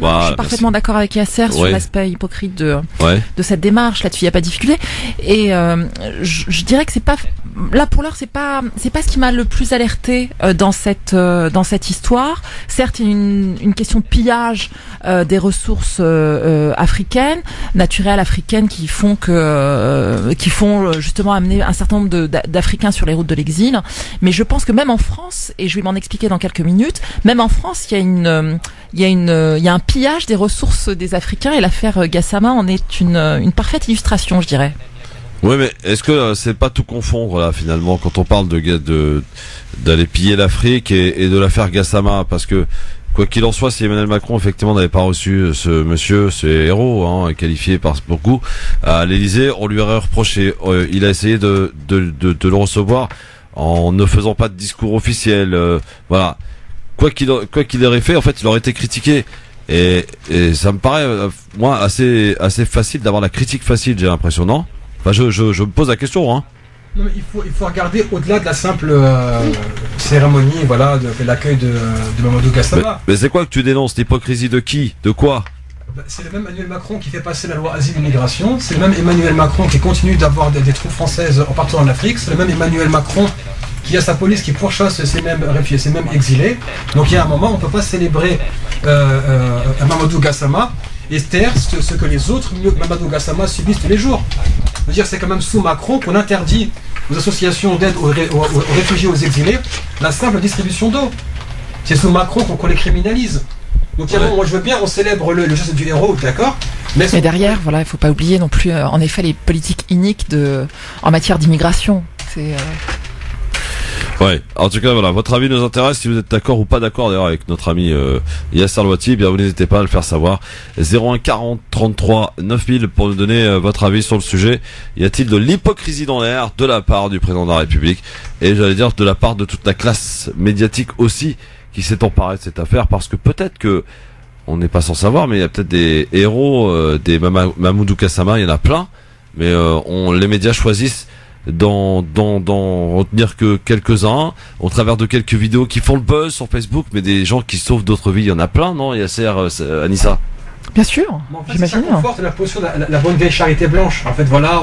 Voilà, je suis parfaitement d'accord avec Yasser sur l'aspect hypocrite de cette démarche. Là-dessus, il n'y a pas de difficulté. Et je dirais que c'est pas, là pour l'heure, c'est pas ce qui m'a le plus alerté dans cette histoire. Certes, il y a une question de pillage des ressources africaines, naturelles africaines, qui font justement amener un certain nombre d'Africains sur les routes de l'exil. Mais je pense que même en France, et je vais m'en expliquer dans quelques minutes, même en France, il y a un pillage des ressources des Africains, et l'affaire Gassama en est une parfaite illustration, je dirais. Oui, mais est-ce que c'est pas tout confondre là finalement quand on parle d'aller piller l'Afrique et de l'affaire Gassama, parce que quoi qu'il en soit, si Emmanuel Macron effectivement n'avait pas reçu ce monsieur, ce héros qualifié par beaucoup à l'Élysée, on lui aurait reproché. Il a essayé de le recevoir en ne faisant pas de discours officiel. Voilà. Quoi qu'il aurait fait, en fait, il aurait été critiqué. Et ça me paraît, moi, assez facile d'avoir la critique facile, j'ai l'impression, non? Enfin, je me pose la question, hein. Non, mais il faut regarder au-delà de la simple cérémonie, voilà, de l'accueil de Mamadou Gassama. Mais c'est quoi que tu dénonces? L'hypocrisie de qui? De quoi? C'est le même Emmanuel Macron qui fait passer la loi asile et immigration. C'est le même Emmanuel Macron qui continue d'avoir des troupes françaises en partout en Afrique. C'est le même Emmanuel Macron qui a sa police qui pourchasse ces mêmes réfugiés, ces mêmes exilés. Donc il y a un moment, on ne peut pas célébrer Mamadou Gassama et taire ce que les autres Mamadou Gassama subissent tous les jours. Je veux dire, c'est quand même sous Macron qu'on interdit aux associations d'aide aux réfugiés, aux exilés, la simple distribution d'eau. C'est sous Macron qu'on les criminalise. Donc moi je veux bien, on célèbre le geste du héros, d'accord. Mais derrière, voilà, il ne faut pas oublier non plus, en effet, les politiques iniques en matière d'immigration. Ouais, en tout cas voilà, votre avis nous intéresse, si vous êtes d'accord ou pas d'accord d'ailleurs avec notre ami Yasser Louati, eh bien vous n'hésitez pas à le faire savoir. 01 40 33 9000 pour nous donner votre avis sur le sujet. Y a-t-il de l'hypocrisie dans l'air de la part du président de la République, et j'allais dire de la part de toute la classe médiatique aussi qui s'est emparée de cette affaire, parce que peut-être que on n'est pas sans savoir, mais il y a peut-être des héros, des Mamadou Gassama, il y en a plein, mais les médias choisissent d'en retenir que quelques-uns au travers de quelques vidéos qui font le buzz sur Facebook, mais des gens qui sauvent d'autres vies, il y en a plein, non, Yasser, Anissa? Bien sûr, en fait, j'imagine. Ça conforte la posture de la bonne vieille charité blanche. En fait, voilà,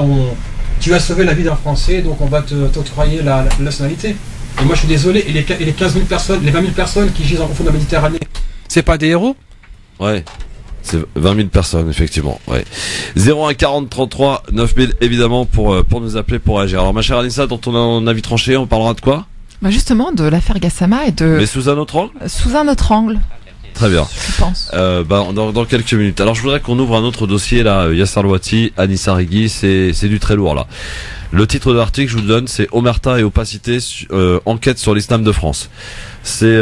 tu as sauvé la vie d'un Français, donc on va t'octroyer la nationalité. Et moi je suis désolé, et les 15 000 personnes, les 20 000 personnes qui gisent en fond de la Méditerranée, c'est pas des héros? Ouais. C'est 20 000 personnes, effectivement. Ouais. 01 40 33 9000, évidemment, pour nous appeler, pour agir. Alors, ma chère Anissa, dans ton avis tranché, on parlera de quoi? Justement, de l'affaire Gassama et de... Mais sous un autre angle? Sous un autre angle. Très bien. Je pense. Dans quelques minutes. Alors, je voudrais qu'on ouvre un autre dossier, là. Yasser Louati, Anissa Rigui, c'est du très lourd, là. Le titre de l'article, je vous le donne, c'est Omerta et opacité, enquête sur l'islam de France. C'est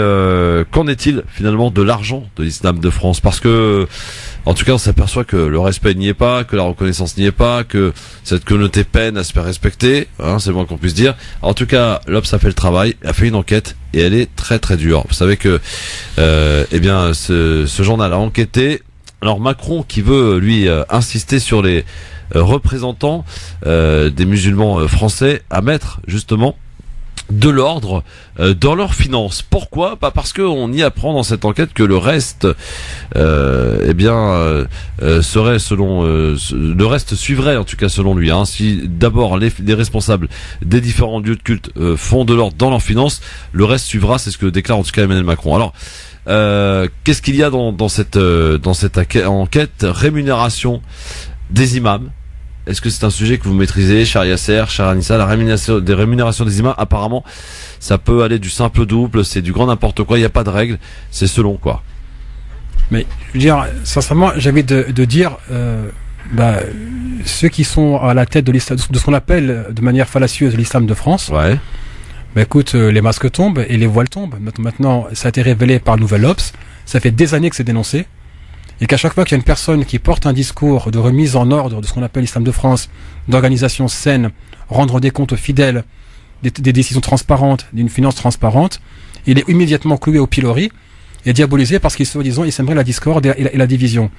qu'en est-il finalement de l'argent de l'islam de France? Parce que en tout cas on s'aperçoit que le respect n'y est pas, que la reconnaissance n'y est pas, que cette communauté peine à se faire respecter, c'est le moins qu'on puisse dire. En tout cas, l'Obs a fait le travail, a fait une enquête, et elle est très très dure. Vous savez que ce journal a enquêté. Alors Macron qui veut lui insister sur les représentants des musulmans français à mettre justement de l'ordre dans leurs finances. Pourquoi ? Pas parce que on y apprend dans cette enquête que le reste, serait selon le reste suivrait en tout cas selon lui. Hein. Si d'abord les responsables des différents lieux de culte font de l'ordre dans leurs finances, le reste suivra. C'est ce que déclare en tout cas Emmanuel Macron. Alors, qu'est-ce qu'il y a dans cette enquête ? Rémunération des imams. Est-ce que c'est un sujet que vous maîtrisez, cher Yasser, cher Anissa? La rémunération des imams, apparemment, ça peut aller du simple au double, c'est du grand n'importe quoi, il n'y a pas de règle, c'est selon quoi. Mais, je veux dire, sincèrement, j'avais de dire, ceux qui sont à la tête de ce qu'on appelle de manière fallacieuse l'islam de France, écoute, les masques tombent et les voiles tombent. Maintenant, ça a été révélé par Nouvel Obs, ça fait des années que c'est dénoncé. Et qu'à chaque fois qu'il y a une personne qui porte un discours de remise en ordre de ce qu'on appelle l'islam de France, d'organisation saine, rendre des comptes aux fidèles, des décisions transparentes, d'une finance transparente, il est immédiatement cloué au pilori et diabolisé parce qu'il soi-disant il sèmerait la discorde et la division.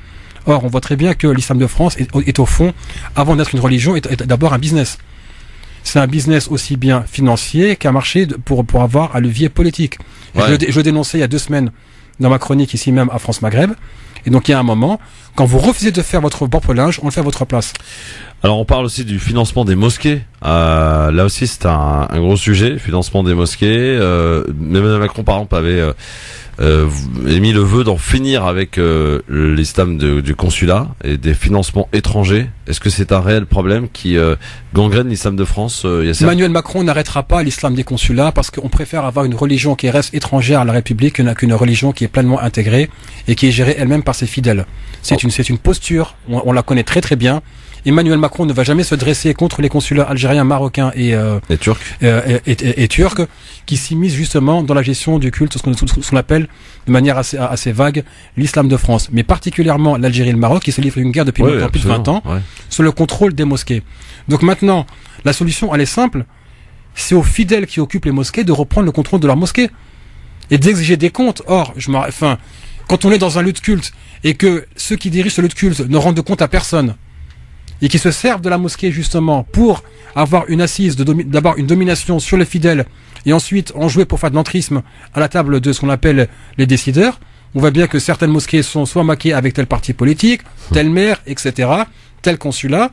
Or, on voit très bien que l'islam de France est au fond, avant d'être une religion, est d'abord un business. C'est un business aussi bien financier qu'un marché pour avoir un levier politique. Ouais. Je le dénonçais il y a 2 semaines dans ma chronique ici même à France Maghreb. Et donc il y a un moment, quand vous refusez de faire votre propre linge, on le fait à votre place. Alors on parle aussi du financement des mosquées. Là aussi c'est un gros sujet, financement des mosquées. Emmanuel Macron par exemple avait émis le vœu d'en finir avec l'islam du consulat et des financements étrangers. Est-ce que c'est un réel problème qui gangrène l'islam de France, Yasser ? Emmanuel Macron n'arrêtera pas l'islam des consulats parce qu'on préfère avoir une religion qui reste étrangère à la République qu'une religion qui est pleinement intégrée et qui est gérée elle-même par ses fidèles. C'est une posture, on la connaît très très bien. Emmanuel Macron ne va jamais se dresser contre les consulats algériens, marocains et turcs qui s'immiscent justement dans la gestion du culte, ce qu'on appelle de manière assez vague l'islam de France, mais particulièrement l'Algérie et le Maroc qui se livrent une guerre depuis maintenant plus de 20 ans sur le contrôle des mosquées. Donc maintenant, la solution elle est simple, c'est aux fidèles qui occupent les mosquées de reprendre le contrôle de leurs mosquées et d'exiger des comptes. Or, quand on est dans un lieu de culte et que ceux qui dirigent ce lieu de culte ne rendent compte à personne et qui se servent de la mosquée justement pour avoir une assise, d'abord une domination sur les fidèles et ensuite en jouer pour faire de l'entrisme à la table de ce qu'on appelle les décideurs, on voit bien que certaines mosquées sont soit maquées avec tel parti politique, tel maire, etc., tel consulat,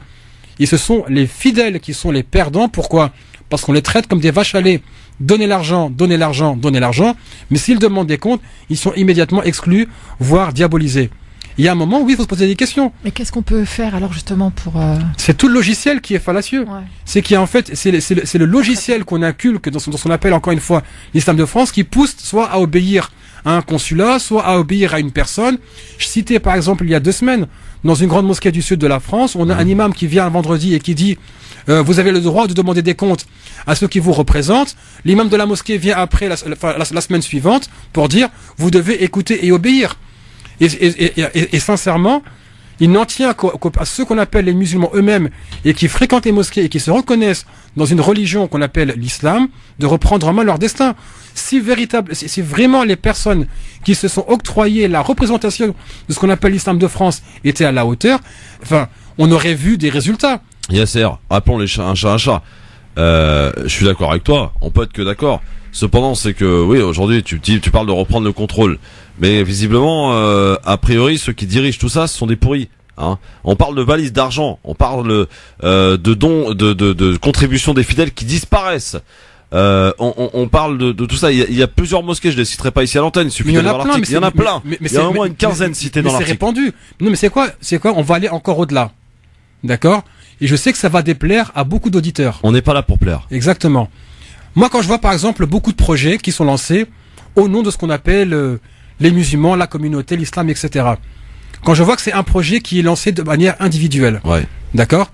et ce sont les fidèles qui sont les perdants. Pourquoi ? Parce qu'on les traite comme des vaches à lait. Donnez l'argent, donnez l'argent, donnez l'argent, mais s'ils demandent des comptes, ils sont immédiatement exclus, voire diabolisés. Il y a un moment où il faut se poser des questions. Mais qu'est-ce qu'on peut faire alors justement pour... C'est tout le logiciel qui est fallacieux. Ouais. C'est qu'il y a en fait, c'est le logiciel qu'on inculque dans ce qu'on appelle encore une fois l'islam de France qui pousse soit à obéir à un consulat, soit à obéir à une personne. Je citais par exemple il y a 2 semaines, dans une grande mosquée du sud de la France, on a un imam qui vient un vendredi et qui dit vous avez le droit de demander des comptes à ceux qui vous représentent. L'imam de la mosquée vient après la semaine suivante pour dire vous devez écouter et obéir. Et sincèrement, il n'en tient qu'à ceux qu'on appelle les musulmans eux-mêmes et qui fréquentent les mosquées et qui se reconnaissent dans une religion qu'on appelle l'islam, de reprendre en main leur destin. Si vraiment les personnes qui se sont octroyées la représentation de ce qu'on appelle l'islam de France étaient à la hauteur, on aurait vu des résultats. Yasser, appelons un chat un chat. Je suis d'accord avec toi, on peut être que d'accord. Cependant, c'est que oui, aujourd'hui, tu parles de reprendre le contrôle, mais visiblement, a priori, ceux qui dirigent tout ça, ce sont des pourris. Hein. On parle de valises d'argent, on parle de dons, de contributions des fidèles qui disparaissent. On parle de tout ça. Il y a plusieurs mosquées, je les citerai pas ici à l'antenne. Il suffit d'aller voir l'article. Il y en a plein. Il y a au moins une quinzaine citées dans l'article. C'est répandu. Non, mais c'est quoi? On va aller encore au-delà. D'accord? Et je sais que ça va déplaire à beaucoup d'auditeurs. On n'est pas là pour plaire. Exactement. Moi, quand je vois par exemple beaucoup de projets qui sont lancés au nom de ce qu'on appelle les musulmans, la communauté, l'islam, etc. Quand je vois que c'est un projet qui est lancé de manière individuelle, d'accord,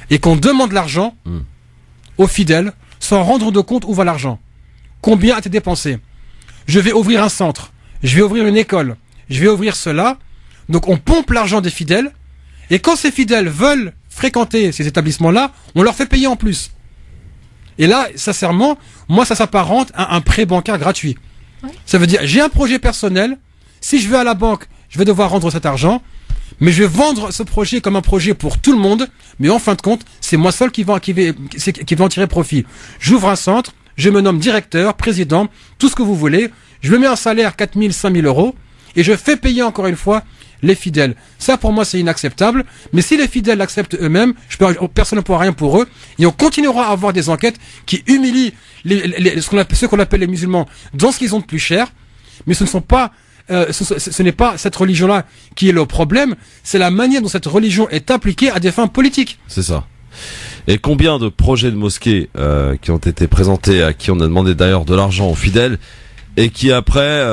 et qu'on demande l'argent aux fidèles sans rendre de compte où va l'argent, combien a été dépensé. Je vais ouvrir un centre, je vais ouvrir une école, je vais ouvrir cela. Donc on pompe l'argent des fidèles, et quand ces fidèles veulent fréquenter ces établissements-là, on leur fait payer en plus. Et là, sincèrement, moi, ça s'apparente à un prêt bancaire gratuit. Ouais. Ça veut dire, j'ai un projet personnel, si je vais à la banque, je vais devoir rendre cet argent, mais je vais vendre ce projet comme un projet pour tout le monde, mais en fin de compte, c'est moi seul qui va en tirer profit. J'ouvre un centre, je me nomme directeur, président, tout ce que vous voulez, je me mets un salaire 4 000, 5 000 euros, et je fais payer encore une fois les fidèles. Ça, pour moi, c'est inacceptable. Mais si les fidèles l'acceptent eux-mêmes, personne ne pourra rien pour eux. Et on continuera à avoir des enquêtes qui humilient ceux qu'on appelle les musulmans dans ce qu'ils ont de plus cher. Mais ce ne sont pas, ce n'est pas cette religion-là qui est le problème. C'est la manière dont cette religion est appliquée à des fins politiques. C'est ça. Et combien de projets de mosquées qui ont été présentés, à qui on a demandé d'ailleurs de l'argent aux fidèles, et qui après,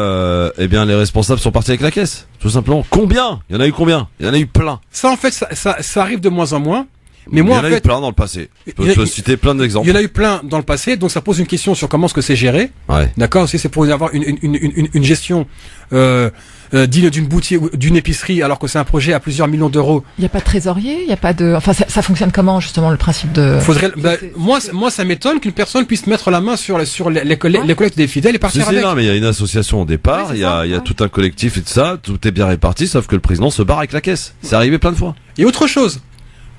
eh bien, les responsables sont partis avec la caisse, tout simplement. Combien ? Il y en a eu combien ? Il y en a eu plein. Ça, en fait, ça arrive de moins en moins. Mais moi, il y en a eu plein dans le passé. Je peux citer plein d'exemples. Il y en a eu plein dans le passé, donc ça pose une question sur comment est-ce que c'est géré. Ouais. D'accord, si c'est pour avoir une gestion digne d'une boutique, d'une épicerie, alors que c'est un projet à plusieurs millions d'euros. Il n'y a pas de trésorier, il n'y a pas de. Enfin, ça fonctionne comment justement le principe de. Moi, ça m'étonne qu'une personne puisse mettre la main sur les collectes des fidèles et partir avec. Non, mais il y a une association au départ, il y a tout un collectif et tout ça, tout est bien réparti, sauf que le président se barre avec la caisse. C'est arrivé plein de fois. Et autre chose.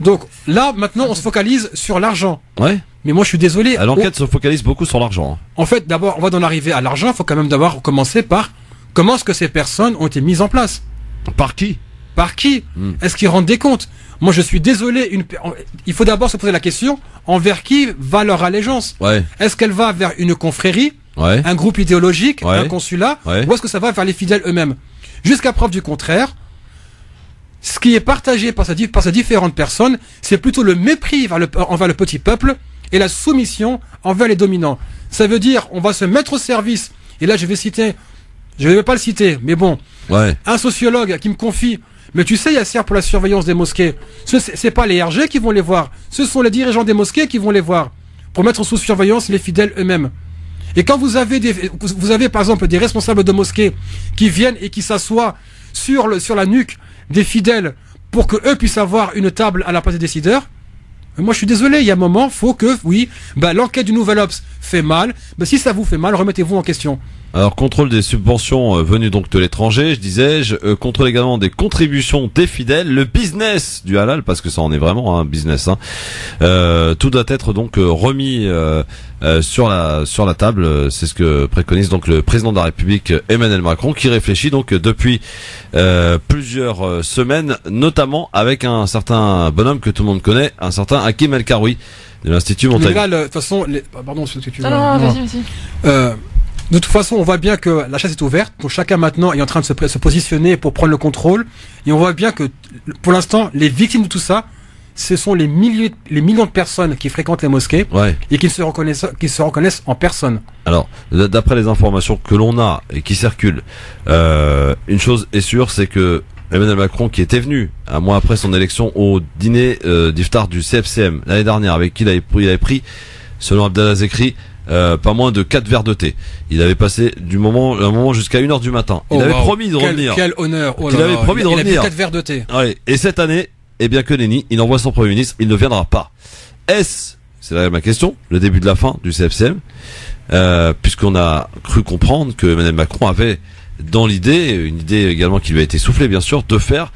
Donc là, maintenant, on se focalise sur l'argent. Ouais. Mais moi, je suis désolé. L'enquête se focalise beaucoup sur l'argent. En fait, d'abord, on va d'en arriver à l'argent. Il faut quand même d'abord commencer par comment est-ce que ces personnes ont été mises en place. Par qui ? Par qui ? Est-ce qu'ils rendent des comptes ? Moi, je suis désolé. Il faut d'abord se poser la question envers qui va leur allégeance. Ouais. Est-ce qu'elle va vers une confrérie, un groupe idéologique, un consulat, ou est-ce que ça va vers les fidèles eux-mêmes ? Jusqu'à preuve du contraire. Ce qui est partagé par ces différentes personnes, c'est plutôt le mépris envers le petit peuple et la soumission envers les dominants. Ça veut dire, on va se mettre au service. Et là, je vais pas le citer, mais bon. Ouais. Un sociologue qui me confie, mais tu sais, Yasser, pour la surveillance des mosquées, c'est pas les RG qui vont les voir. Ce sont les dirigeants des mosquées qui vont les voir. Pour mettre sous surveillance les fidèles eux-mêmes. Et quand vous avez par exemple des responsables de mosquées qui viennent et qui s'assoient sur la nuque des fidèles pour que eux puissent avoir une table à la place des décideurs. Moi, je suis désolé, il y a un moment, faut que, l'enquête du Nouvel Obs fait mal. Si ça vous fait mal, remettez-vous en question. Alors, contrôle des subventions venues donc de l'étranger, je disais, contrôle également des contributions des fidèles, le business du halal, parce que ça en est vraiment un business. Tout doit être donc remis sur la table. C'est ce que préconise donc le président de la République Emmanuel Macron, qui réfléchit donc depuis plusieurs semaines, notamment avec un certain bonhomme que tout le monde connaît, un certain Hakim El Karoui de l'Institut Montaigne. Mais là, de toute façon, pardon, ce que tu veux. Non, vas-y. De toute façon, on voit bien que la chasse est ouverte, donc chacun maintenant est en train de se positionner pour prendre le contrôle, et on voit bien que, pour l'instant, les victimes de tout ça, ce sont les millions de personnes qui fréquentent les mosquées, et qui se reconnaissent en personne. Alors, d'après les informations que l'on a et qui circulent, une chose est sûre, c'est que Emmanuel Macron, qui était venu un mois après son élection au dîner d'iftar du CFCM l'année dernière, avec qui il avait pris, selon Abdallah Zekri, pas moins de 4 verres de thé. Il avait passé un moment jusqu'à 1h du matin. Il avait promis de revenir. Quel honneur. Il avait promis de revenir. Il a bu 4 verres de thé. Ouais. Et cette année, eh bien que nenni, il envoie son Premier ministre, il ne viendra pas. C'est là ma question, le début de la fin du CFCM, puisqu'on a cru comprendre que Emmanuel Macron avait dans l'idée, une idée également qui lui a été soufflée bien sûr, de faire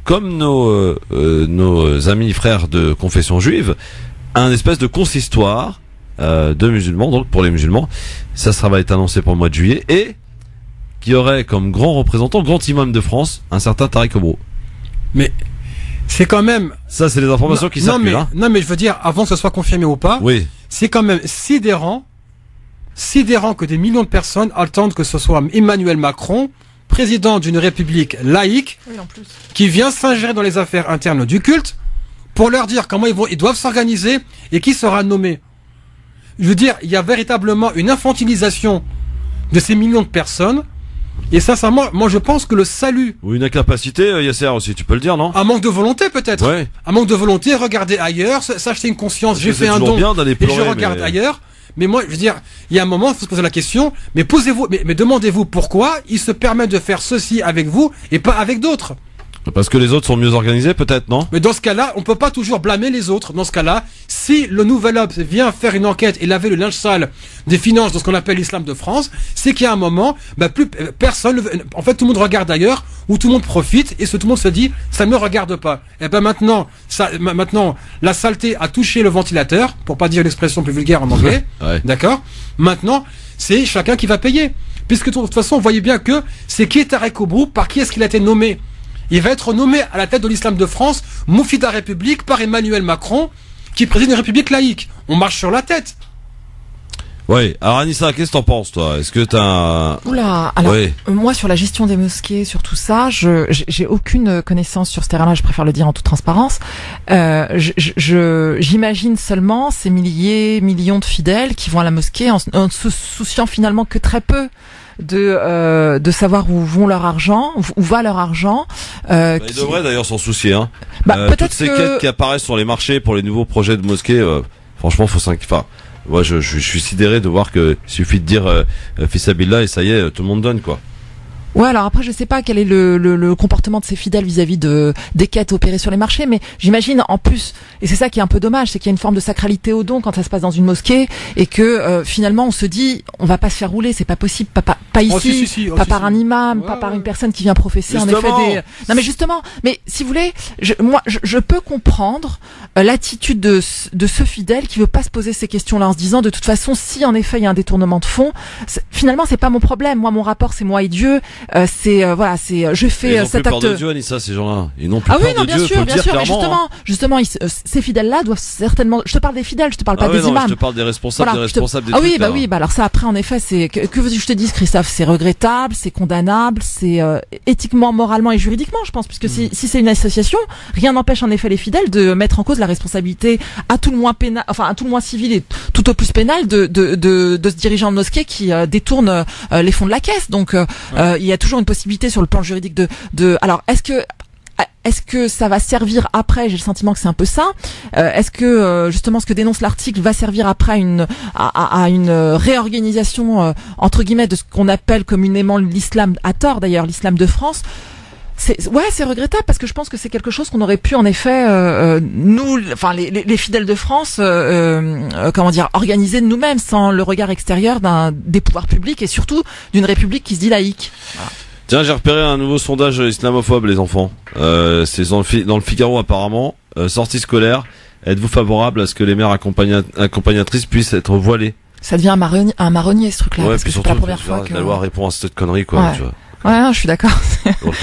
comme nos amis frères de confession juive, un espèce de consistoire de musulmans, donc pour les musulmans. Ça va être annoncé pour le mois de juillet, et qui aurait comme grand représentant, grand imam de France, un certain Tariq Obro. Mais c'est quand même... Ça, c'est les informations qui circulent. Non, mais je veux dire, avant que ce soit confirmé ou pas, c'est quand même sidérant que des millions de personnes attendent que ce soit Emmanuel Macron, président d'une république laïque, qui vient s'ingérer dans les affaires internes du culte, pour leur dire comment ils doivent s'organiser et qui sera nommé. Je veux dire, il y a véritablement une infantilisation de ces millions de personnes. Et sincèrement, moi je pense que le salut... Ou une incapacité, Yasser aussi, tu peux le dire, non ? Un manque de volonté peut-être. Un manque de volonté, regarder ailleurs, s'acheter une conscience, j'ai fait un don pleurer, et je regarde ailleurs. Mais moi, je veux dire, il y a un moment, il faut se poser la question, mais demandez-vous pourquoi il se permet de faire ceci avec vous et pas avec d'autres. Parce que les autres sont mieux organisés, peut-être, non? Mais dans ce cas-là, on peut pas toujours blâmer les autres. Dans ce cas-là, si le Nouvel Obs vient faire une enquête et laver le linge sale des finances dans ce qu'on appelle l'islam de France, c'est qu'il y a un moment, plus personne, en fait, tout le monde regarde ailleurs, où tout le monde profite, et tout le monde se dit, ça ne me regarde pas. Et maintenant, la saleté a touché le ventilateur, pour pas dire l'expression plus vulgaire en anglais. Ouais. D'accord? Maintenant, c'est chacun qui va payer. Puisque de toute façon, vous voyez bien que c'est qui est Tarek Oubrou, par qui est-ce qu'il a été nommé? Il va être nommé à la tête de l'islam de France, Mufti de la République, par Emmanuel Macron, qui préside une république laïque. On marche sur la tête. Oui. Alors Anissa, qu'est-ce que t'en penses, toi? Est-ce que t'as... Oula, alors moi sur la gestion des mosquées, sur tout ça, j'ai aucune connaissance sur ce terrain-là. Je préfère le dire en toute transparence. J'imagine seulement ces millions de fidèles qui vont à la mosquée en se souciant finalement que très peu de savoir où vont leur argent, où va leur argent. Ils devraient d'ailleurs s'en soucier. Hein. Toutes ces quêtes qui apparaissent sur les marchés pour les nouveaux projets de mosquées, franchement, faut s'inquiéter. Enfin, moi, je suis sidéré de voir que suffit de dire Fissabillah et ça y est, tout le monde donne, quoi. Ouais, alors après, je sais pas quel est le comportement de ces fidèles vis-à-vis des quêtes opérées sur les marchés, mais j'imagine en plus, et c'est ça qui est un peu dommage, c'est qu'il y a une forme de sacralité au don quand ça se passe dans une mosquée, et que finalement on se dit, on va pas se faire rouler, c'est pas possible, pas ici, pas par un imam, pas par une personne qui vient professer justement. En effet non mais justement, mais si vous voulez, je peux comprendre l'attitude de ce fidèle qui veut pas se poser ces questions-là en se disant, de toute façon, si en effet il y a un détournement de fonds, finalement c'est pas mon problème, moi mon rapport c'est moi et Dieu. Je fais cet acte. Ils n'ont plus peur de Dieu, Anissa, ces gens-là. Ils n'ont plus peur de Dieu. Bien sûr. Mais justement, ces fidèles-là doivent certainement. Je te parle des fidèles, je te parle pas des imams. Je te parle des responsables, des trucs. Alors ça après en effet, c'est que veux-tu que je te dise, Christophe, c'est regrettable, c'est condamnable, c'est éthiquement, moralement et juridiquement, je pense, puisque si c'est une association, rien n'empêche en effet les fidèles de mettre en cause la responsabilité à tout le moins pénal, enfin à tout le moins civil et tout au plus pénal de ce dirigeant de mosquée qui détourne les fonds de la caisse. Donc il y a toujours une possibilité sur le plan juridique alors est-ce que ça va servir après? J'ai le sentiment que c'est un peu ça. Est-ce que justement ce que dénonce l'article va servir après à une réorganisation entre guillemets de ce qu'on appelle communément l'islam, à tort d'ailleurs, l'islam de France? C'est regrettable parce que je pense que c'est quelque chose qu'on aurait pu en effet nous, enfin les fidèles de France, organiser de nous-mêmes sans le regard extérieur des pouvoirs publics et surtout d'une république qui se dit laïque. Voilà. Tiens, j'ai repéré un nouveau sondage islamophobe, les enfants. C'est dans le Figaro apparemment. Sortie scolaire. Êtes-vous favorable à ce que les mères accompagnatrices puissent être voilées? Ça devient un marronnier ce truc-là. Ouais, parce puis que surtout, c'est pas la première fois que la loi répond à cette connerie, quoi. Ouais. Tu vois. Ouais, non, je suis d'accord. Donc,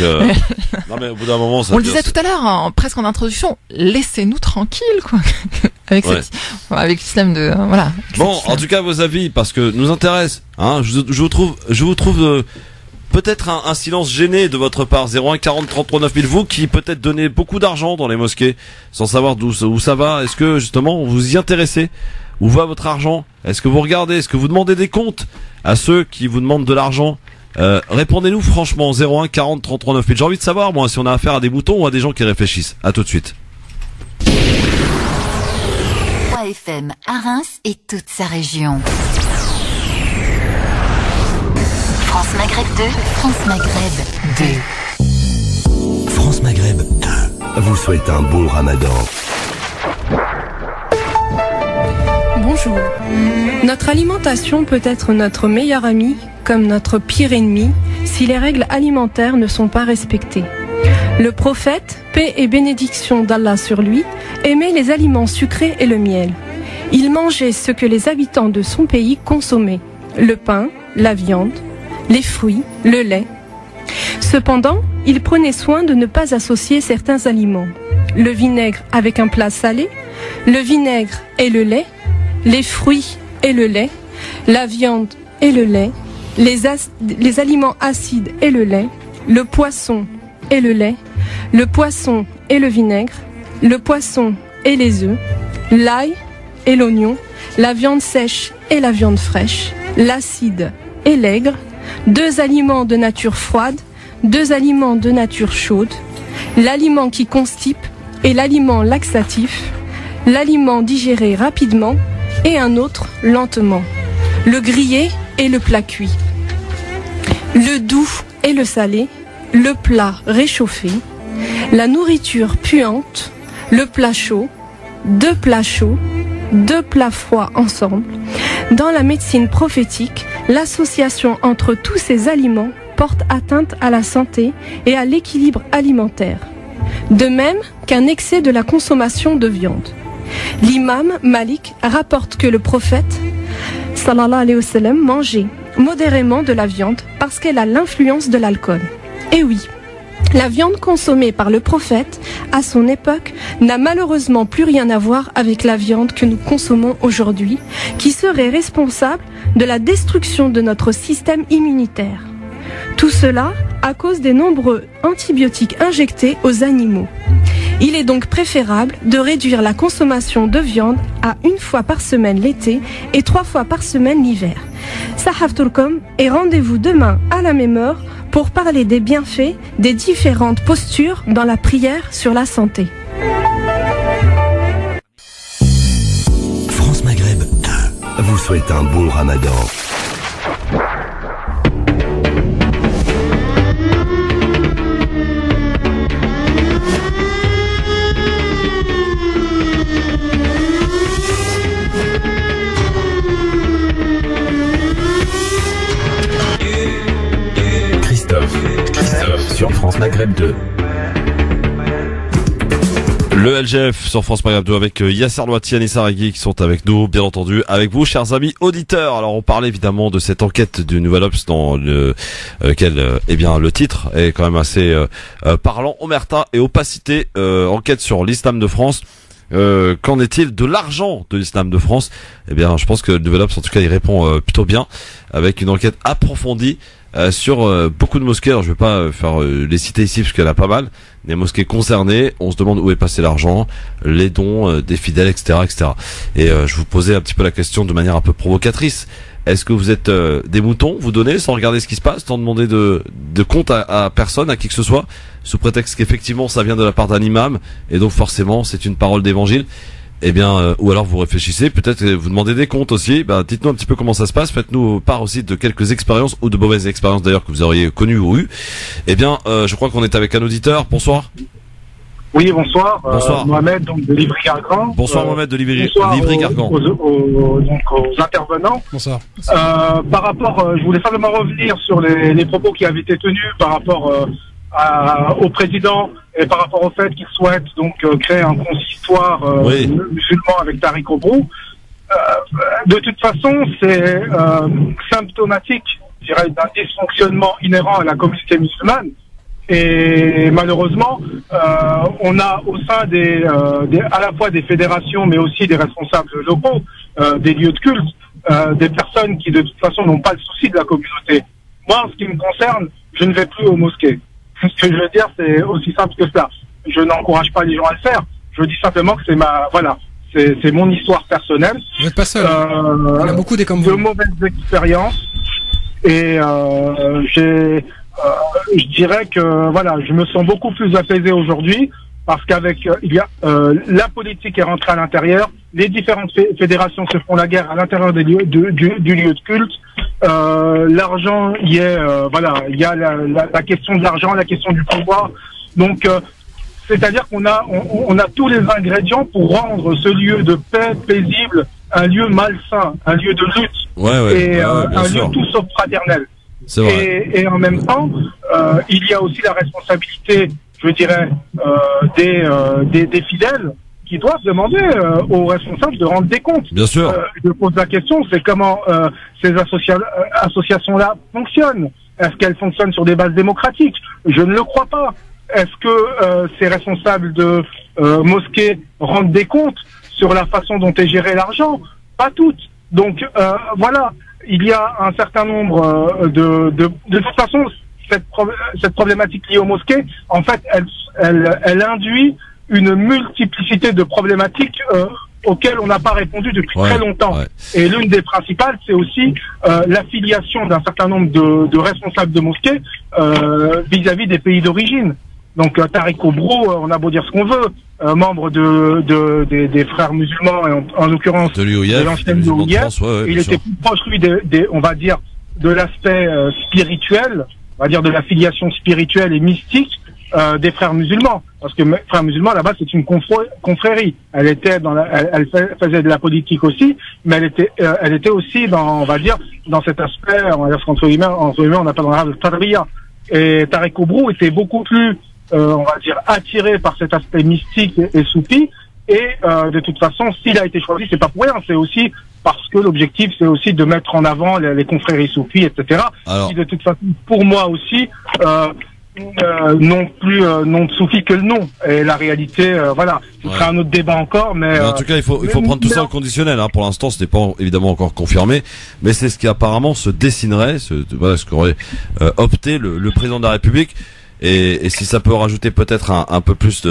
non mais au bout d'un moment, ça. On le disait tout à l'heure, presque en introduction, laissez-nous tranquilles, quoi. Avec l'islam de voilà. Bon, en tout cas, vos avis, parce que nous intéresse. Hein, je vous trouve peut-être un silence gêné de votre part. 01 40 33 9000. Vous qui peut-être donnez beaucoup d'argent dans les mosquées, sans savoir où ça va. Est-ce que justement vous y intéressez? Où va votre argent? Est-ce que vous regardez? Est-ce que vous demandez des comptes à ceux qui vous demandent de l'argent? Répondez-nous franchement. 01 40 33 9000. J'ai envie de savoir, moi, si on a affaire à des moutons ou à des gens qui réfléchissent. À tout de suite. FM à Reims et toute sa région. France Maghreb 2, France Maghreb 2. France Maghreb 1 vous souhaite un bon Ramadan. Bonjour. Notre alimentation peut être notre meilleur ami comme notre pire ennemi si les règles alimentaires ne sont pas respectées. Le prophète, paix et bénédiction d'Allah sur lui, aimait les aliments sucrés et le miel. Il mangeait ce que les habitants de son pays consommaient, le pain, la viande, les fruits, le lait. Cependant, il prenait soin de ne pas associer certains aliments. Le vinaigre avec un plat salé, le vinaigre et le lait, les fruits et le lait, la viande et le lait, les aliments acides et le lait, le poisson et le lait, le poisson et le vinaigre, le poisson et les œufs, l'ail et l'oignon, la viande sèche et la viande fraîche, l'acide et l'aigre, 2 aliments de nature froide, 2 aliments de nature chaude, l'aliment qui constipe et l'aliment laxatif, l'aliment digéré rapidement et un autre lentement, le grillé et le plat cuit, le doux et le salé, le plat réchauffé, la nourriture puante, le plat chaud, 2 plats chauds, 2 plats froids ensemble. Dans la médecine prophétique, l'association entre tous ces aliments porte atteinte à la santé et à l'équilibre alimentaire. De même qu'un excès de la consommation de viande. L'imam Malik rapporte que le prophète sallallahu alayhi wa sallam mangeait modérément de la viande parce qu'elle a l'influence de l'alcool. Et oui, la viande consommée par le prophète à son époque n'a malheureusement plus rien à voir avec la viande que nous consommons aujourd'hui, qui serait responsable de la destruction de notre système immunitaire. Tout cela à cause des nombreux antibiotiques injectés aux animaux. Il est donc préférable de réduire la consommation de viande à 1 fois par semaine l'été et 3 fois par semaine l'hiver. Sahaftourkom et rendez-vous demain à la même heure pour parler des bienfaits des différentes postures dans la prière sur la santé. France Maghreb 1 vous souhaite un bon ramadan. Christophe sur France Maghreb 2. Le LGF sur France Maghreb 2 avec Yasser Louati et Anissa Ragui qui sont avec nous, bien entendu, avec vous, chers amis auditeurs. Alors, on parlait évidemment de cette enquête du Nouvel Obs dans lequel, eh bien, le titre est quand même assez parlant. Omerta et opacité, enquête sur l'islam de France. Qu'en est-il de l'argent de l'islam de France? Eh bien, je pense que le Nouvel Obs, en tout cas, il répond plutôt bien avec une enquête approfondie sur beaucoup de mosquées. Alors je vais pas faire les citer ici parce qu'il y en a pas mal, des mosquées concernées. On se demande où est passé l'argent, les dons des fidèles, etc., etc. Et je vous posais un petit peu la question de manière un peu provocatrice. Est-ce que vous êtes des moutons, vous donnez sans regarder ce qui se passe, sans demander de compte à personne, à qui que ce soit, sous prétexte qu'effectivement ça vient de la part d'un imam et donc forcément c'est une parole d'évangile? Eh bien, ou alors vous réfléchissez, peut-être vous demandez des comptes aussi. Ben, dites-nous un petit peu comment ça se passe. Faites-nous part aussi de quelques expériences ou de mauvaises expériences d'ailleurs que vous auriez connues ou eues. Eh bien, je crois qu'on est avec un auditeur. Bonsoir. Oui, bonsoir. Bonsoir. Mohamed, donc de Livry-Gargan. Bonsoir Mohamed de Livry-Gargan. Aux intervenants. Bonsoir. Par rapport, je voulais simplement revenir sur les propos qui avaient été tenus par rapport au président et par rapport au fait qu'il souhaite donc créer un consistoire musulman avec Tariq Obrou. De toute façon, c'est symptomatique, je dirais, d'un dysfonctionnement inhérent à la communauté musulmane. Et malheureusement, on a au sein à la fois des fédérations, mais aussi des responsables locaux, des lieux de culte, des personnes qui de toute façon n'ont pas le souci de la communauté. Moi, en ce qui me concerne, je ne vais plus aux mosquées. Ce que je veux dire, c'est aussi simple que ça. Je n'encourage pas les gens à le faire. Je dis simplement que c'est mon histoire personnelle. Vous n'êtes pas seul. Il y a beaucoup des comme vous. De mauvaises expériences. Et je dirais que voilà, je me sens beaucoup plus apaisé aujourd'hui parce qu'avec la politique est rentrée à l'intérieur, les différentes fédérations se font la guerre à l'intérieur des lieux du lieu de culte. L'argent y est, il y a la question de l'argent, la question du pouvoir. Donc c'est-à-dire qu'on a tous les ingrédients pour rendre ce lieu de paix paisible un lieu malsain, un lieu de lutte et un lieu tout sauf fraternel. Et en même temps, il y a aussi la responsabilité, je dirais, des fidèles qui doivent demander aux responsables de rendre des comptes. Bien sûr. Je pose la question, c'est comment ces associations-là fonctionnent. Est-ce qu'elles fonctionnent sur des bases démocratiques? Je ne le crois pas. Est-ce que ces responsables de mosquées rendent des comptes sur la façon dont est géré l'argent? Pas toutes. Donc voilà, il y a un certain nombre de toute façon, cette problématique liée aux mosquées, en fait, elle induit une multiplicité de problématiques auxquelles on n'a pas répondu depuis très longtemps. Et l'une des principales, c'est aussi l'affiliation d'un certain nombre de responsables de mosquées vis-à-vis des pays d'origine. Donc Tariq Obrou, on a beau dire ce qu'on veut, membre des frères musulmans, et en l'occurrence de l'ancienne de l'OIF, il était plus proche, lui, on va dire, de l'aspect spirituel, on va dire de l'affiliation spirituelle et mystique, des frères musulmans, parce que frères musulmans là-bas c'est une confrérie. Elle était elle faisait de la politique aussi, mais elle était aussi dans, on va dire, dans cet aspect, on va dire entre guillemets on appelle dans l'arabe le tadriya. Et Tarek Oubrou était beaucoup plus, on va dire, attiré par cet aspect mystique et soufi. Et de toute façon, s'il a été choisi, c'est pas pour rien, c'est aussi parce que l'objectif, c'est aussi de mettre en avant les confréries soufis, etc. Alors, qui de toute façon, pour moi aussi, non plus non de soufi que le nom. Et la réalité, voilà, ce sera un autre débat encore, mais en tout cas, il faut prendre tout ça au conditionnel. Hein. Pour l'instant, ce n'est pas évidemment encore confirmé, mais c'est ce qui apparemment se dessinerait, voilà ce qu'aurait opté le président de la République. Et si ça peut rajouter peut-être un peu plus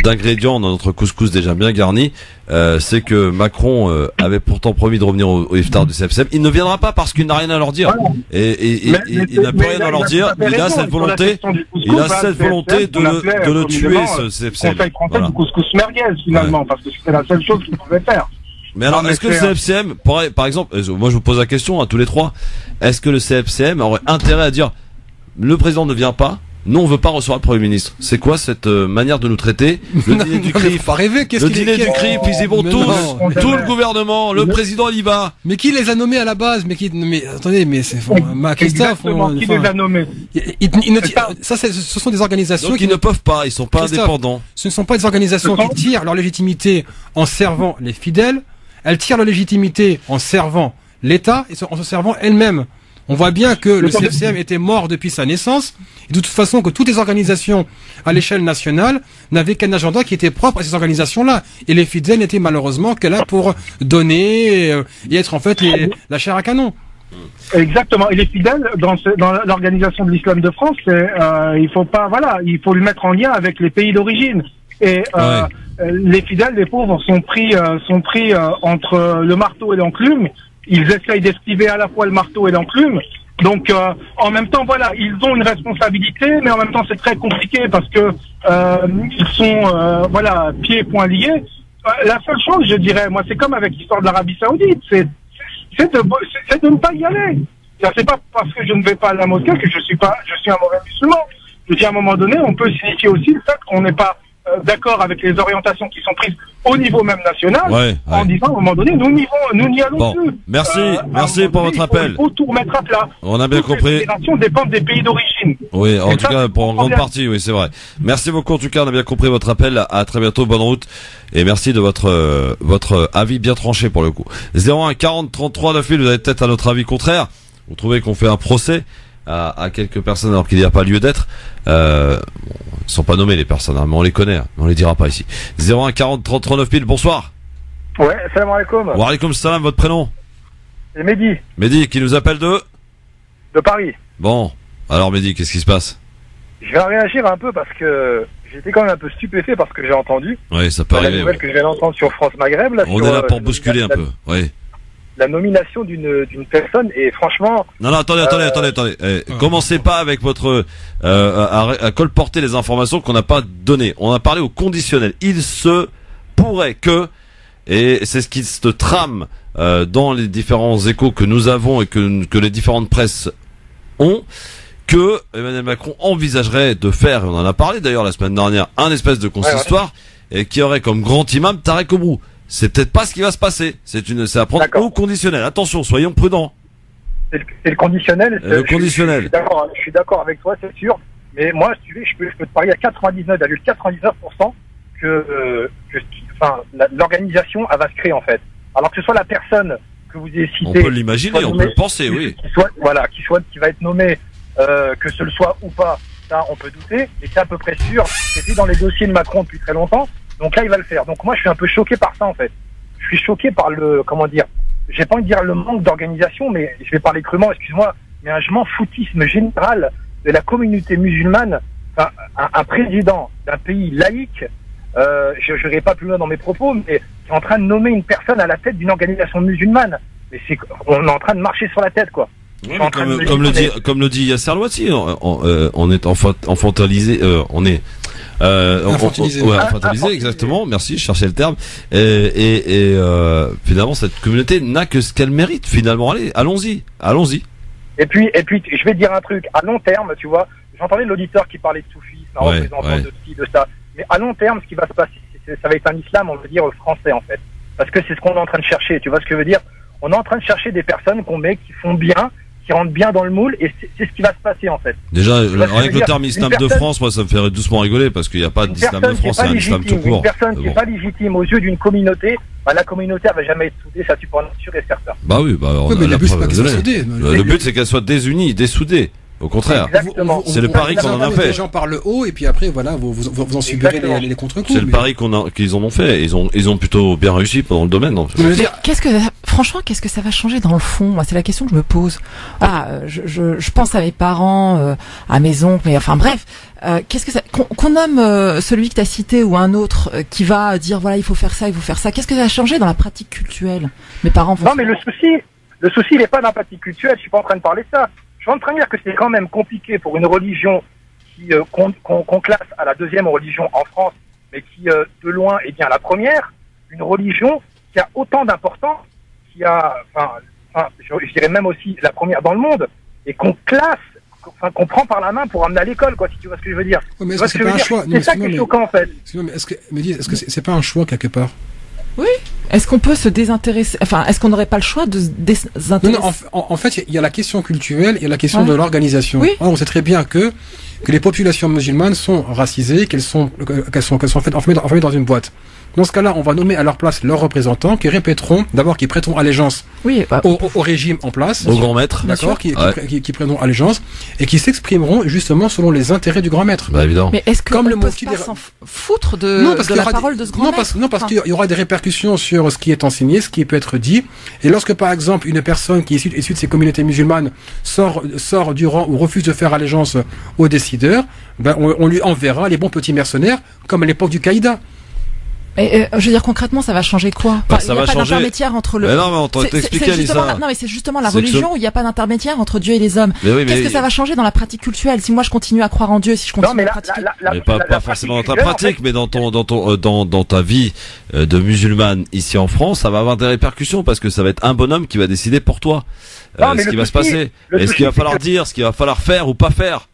d'ingrédients dans notre couscous déjà bien garni, c'est que Macron avait pourtant promis de revenir au iftar du CFCM. Il ne viendra pas parce qu'il n'a rien à leur dire. Et il n'a plus rien à leur dire. Il a cette volonté, de le tuer, ce CFCM. Conseil français du couscous merguez, finalement, parce que c'était la seule chose qu'il pouvait faire. Mais alors, est-ce que le CFCM, par exemple, moi je vous pose la question à tous les trois, est-ce que le CFCM aurait intérêt à dire, le président ne vient pas, nous on veut pas recevoir le Premier ministre? C'est quoi cette manière de nous traiter? Le dîner du CRIF, ils y vont tous, tout le gouvernement, le président il y va. Mais qui les a nommés à la base? Mais attendez, mais c'est Christophe, qui les a nommés? Ce sont des organisations qui ne peuvent pas, ils sont pas indépendants. Ce ne sont pas des organisations qui tirent leur légitimité en servant les fidèles, elles tirent leur légitimité en servant l'État et en se servant elles-mêmes. On voit bien que le CFCM était mort depuis sa naissance, et de toute façon que toutes les organisations à l'échelle nationale n'avaient qu'un agenda qui était propre à ces organisations-là. Et les fidèles n'étaient malheureusement que là pour donner et être en fait la chair à canon. Exactement. Et les fidèles, dans l'organisation de l'Islam de France, il faut le mettre en lien avec les pays d'origine. Et les fidèles, les pauvres, sont pris entre le marteau et l'enclume. Ils essayent d'esquiver à la fois le marteau et l'enclume. Donc, en même temps, voilà, ils ont une responsabilité, mais en même temps, c'est très compliqué parce que ils sont, pieds et poings liés. La seule chose, je dirais, moi, c'est comme avec l'histoire de l'Arabie Saoudite, c'est de ne pas y aller. C'est pas parce que je ne vais pas à la mosquée que je suis un mauvais musulman. Je dis, à un moment donné, on peut signifier aussi le fait qu'on n'est pas d'accord avec les orientations qui sont prises au niveau même national, en disant à un moment donné, nous n'y allons plus. Merci pour votre appel. Il faut tout remettre à plat. On a bien compris. Les fédérations dépendent des pays d'origine. Oui, en tout cas, pour en grande partie, oui, c'est vrai. Merci beaucoup, en tout cas, on a bien compris votre appel. À très bientôt, bonne route. Et merci de votre avis bien tranché pour le coup. 01 40 33 9000, vous avez peut-être un autre avis contraire. Vous trouvez qu'on fait un procès à quelques personnes alors qu'il n'y a pas lieu d'être. Ils sont pas nommés les personnes, hein, mais on les connaît, on les dira pas ici. 01 40 33 9000, bonsoir. Ouais, salam alaikum. Wa alaikum salam, votre prénom? C'est Mehdi. Mehdi, qui nous appelle de Paris. Bon, alors Mehdi, qu'est-ce qui se passe? Je vais réagir un peu parce que j'étais quand même un peu stupéfait parce que j'ai entendu. Oui, ça peut arriver. La nouvelle que je viens d'entendre sur France Maghreb. Là, on est là pour bousculer un peu, oui. La nomination d'une personne et franchement. Non, attendez. Commencez pas avec votre à colporter les informations qu'on n'a pas données. On a parlé au conditionnel. Il se pourrait que, et c'est ce qui se trame dans les différents échos que nous avons et que les différentes presses ont, que Emmanuel Macron envisagerait de faire, on en a parlé d'ailleurs la semaine dernière, un espèce de consistoire et qui aurait comme grand imam Tarek Oubrou. C'est peut-être pas ce qui va se passer. C'est à prendre au conditionnel. Attention, soyons prudents. C'est le conditionnel. Le conditionnel. Je suis d'accord avec toi, c'est sûr. Mais moi, si tu veux, je peux te parier à 99,99% que l'organisation, elle va se créer, en fait. Alors que ce soit la personne que vous avez citée. On peut l'imaginer, on peut le penser, oui. Qui va être nommé, que ce le soit ou pas, ça, on peut douter. Mais c'est à peu près sûr. C'était dans les dossiers de Macron depuis très longtemps. Donc là, il va le faire. Donc moi, je suis un peu choqué par ça, en fait. Je suis choqué par j'ai pas envie de dire le manque d'organisation, mais je vais parler crûment, excuse-moi, mais un je m'en foutisme général de la communauté musulmane. Enfin, un président d'un pays laïque, je n'irai pas plus loin dans mes propos, mais qui est en train de nommer une personne à la tête d'une organisation musulmane. Mais on est en train de marcher sur la tête, quoi. Oui, comme le dit Yasser Louati, on est infantilisé, infantilisé, exactement. Merci, je cherchais le terme. Et finalement, cette communauté n'a que ce qu'elle mérite. Finalement, allez, allons-y. Et puis, je vais te dire un truc. À long terme, tu vois, j'entendais l'auditeur qui parlait de soufisme, un représentant de ci, de ça. Mais à long terme, ce qui va se passer, ça va être un islam, on va dire, français, en fait. Parce que c'est ce qu'on est en train de chercher. Tu vois ce que je veux dire? On est en train de chercher des personnes qu'on met, qui font bien, qui rentrent bien dans le moule, et c'est ce qui va se passer, en fait. Déjà, rien que le terme islam de France, moi, ça me ferait doucement rigoler, parce qu'il n'y a pas d'islam de France, c'est un islam tout court. Une personne qui n'est pas légitime aux yeux d'une communauté, la communauté, elle va jamais être soudée, ça tu peux en être sûr et certain. Bah oui, mais le but, c'est pas qu'elle soit soudée. Le but, c'est qu'elle soit désunie, dessoudée. Au contraire, c'est le pari qu'on en a fait. Les gens par le haut et puis après voilà, vous en subirez les contre-coups. C'est le pari qu'ils en ont fait. Ils ont plutôt bien réussi pendant le domaine. Franchement, qu'est-ce que ça va changer dans le fond? Moi, c'est la question que je me pose. Je pense à mes parents, à mes oncles, mais enfin bref, qu'est-ce que ça qu'on nomme celui que t'as cité ou un autre qui va dire voilà il faut faire ça, il faut faire ça. Qu'est-ce que ça va changer dans la pratique cultuelle? Mes parents vont. Non, mais le souci, il est pas dans la pratique culturelle. Je suis pas en train de parler de ça. Je suis en train de dire que c'est quand même compliqué pour une religion qui qu'on classe à la deuxième religion en France, mais qui de loin est bien la première, une religion qui a autant d'importance, qui a, je dirais même aussi la première dans le monde, et qu'on classe, qu'on prend par la main pour amener à l'école, quoi, si tu vois ce que je veux dire. Ouais, mais est-ce que c'est pas un choix? C'est ça qui est choquant, en fait. Mais est-ce que c'est pas un choix quelque part? Oui. Est-ce qu'on peut se désintéresser? Enfin, est-ce qu'on n'aurait pas le choix de se désintéresser? Non, en fait, il y a la question culturelle, il y a la question de l'organisation. Oui. Or, on sait très bien que les populations musulmanes sont racisées, qu'elles sont enfermées dans une boîte. Dans ce cas-là, on va nommer à leur place leurs représentants qui répéteront, d'abord, qui prêteront allégeance au régime en place. Au grand maître. D'accord, qui prêteront allégeance et qui s'exprimeront justement selon les intérêts du grand maître. Bah, évidemment. Mais est-ce qu'on ne peut pas s'en foutre de la parole de ce grand maître? Non, parce qu'il y aura des répercussions sur ce qui est enseigné, ce qui peut être dit. Et lorsque, par exemple, une personne qui est issue de ces communautés musulmanes sort du rang ou refuse de faire allégeance aux décideurs, ben, on lui enverra les bons petits mercenaires, comme à l'époque du Qaïda. Je veux dire concrètement, ça va changer quoi? Ça va pas changer. D'intermédiaire entre le. Mais non, mais on t'expliquait Lisa. Non, mais c'est justement la religion où il n'y a pas d'intermédiaire entre Dieu et les hommes. Qu'est-ce que ça va changer dans la pratique culturelle? Si moi je continue à croire en Dieu, si je continue à pratiquer. Mais pas forcément dans ta pratique, mais dans ta vie de musulmane ici en France, ça va avoir des répercussions parce que ça va être un bonhomme qui va décider pour toi ce qui va se passer, et ce qu'il va falloir dire, ce qu'il va falloir faire ou pas faire.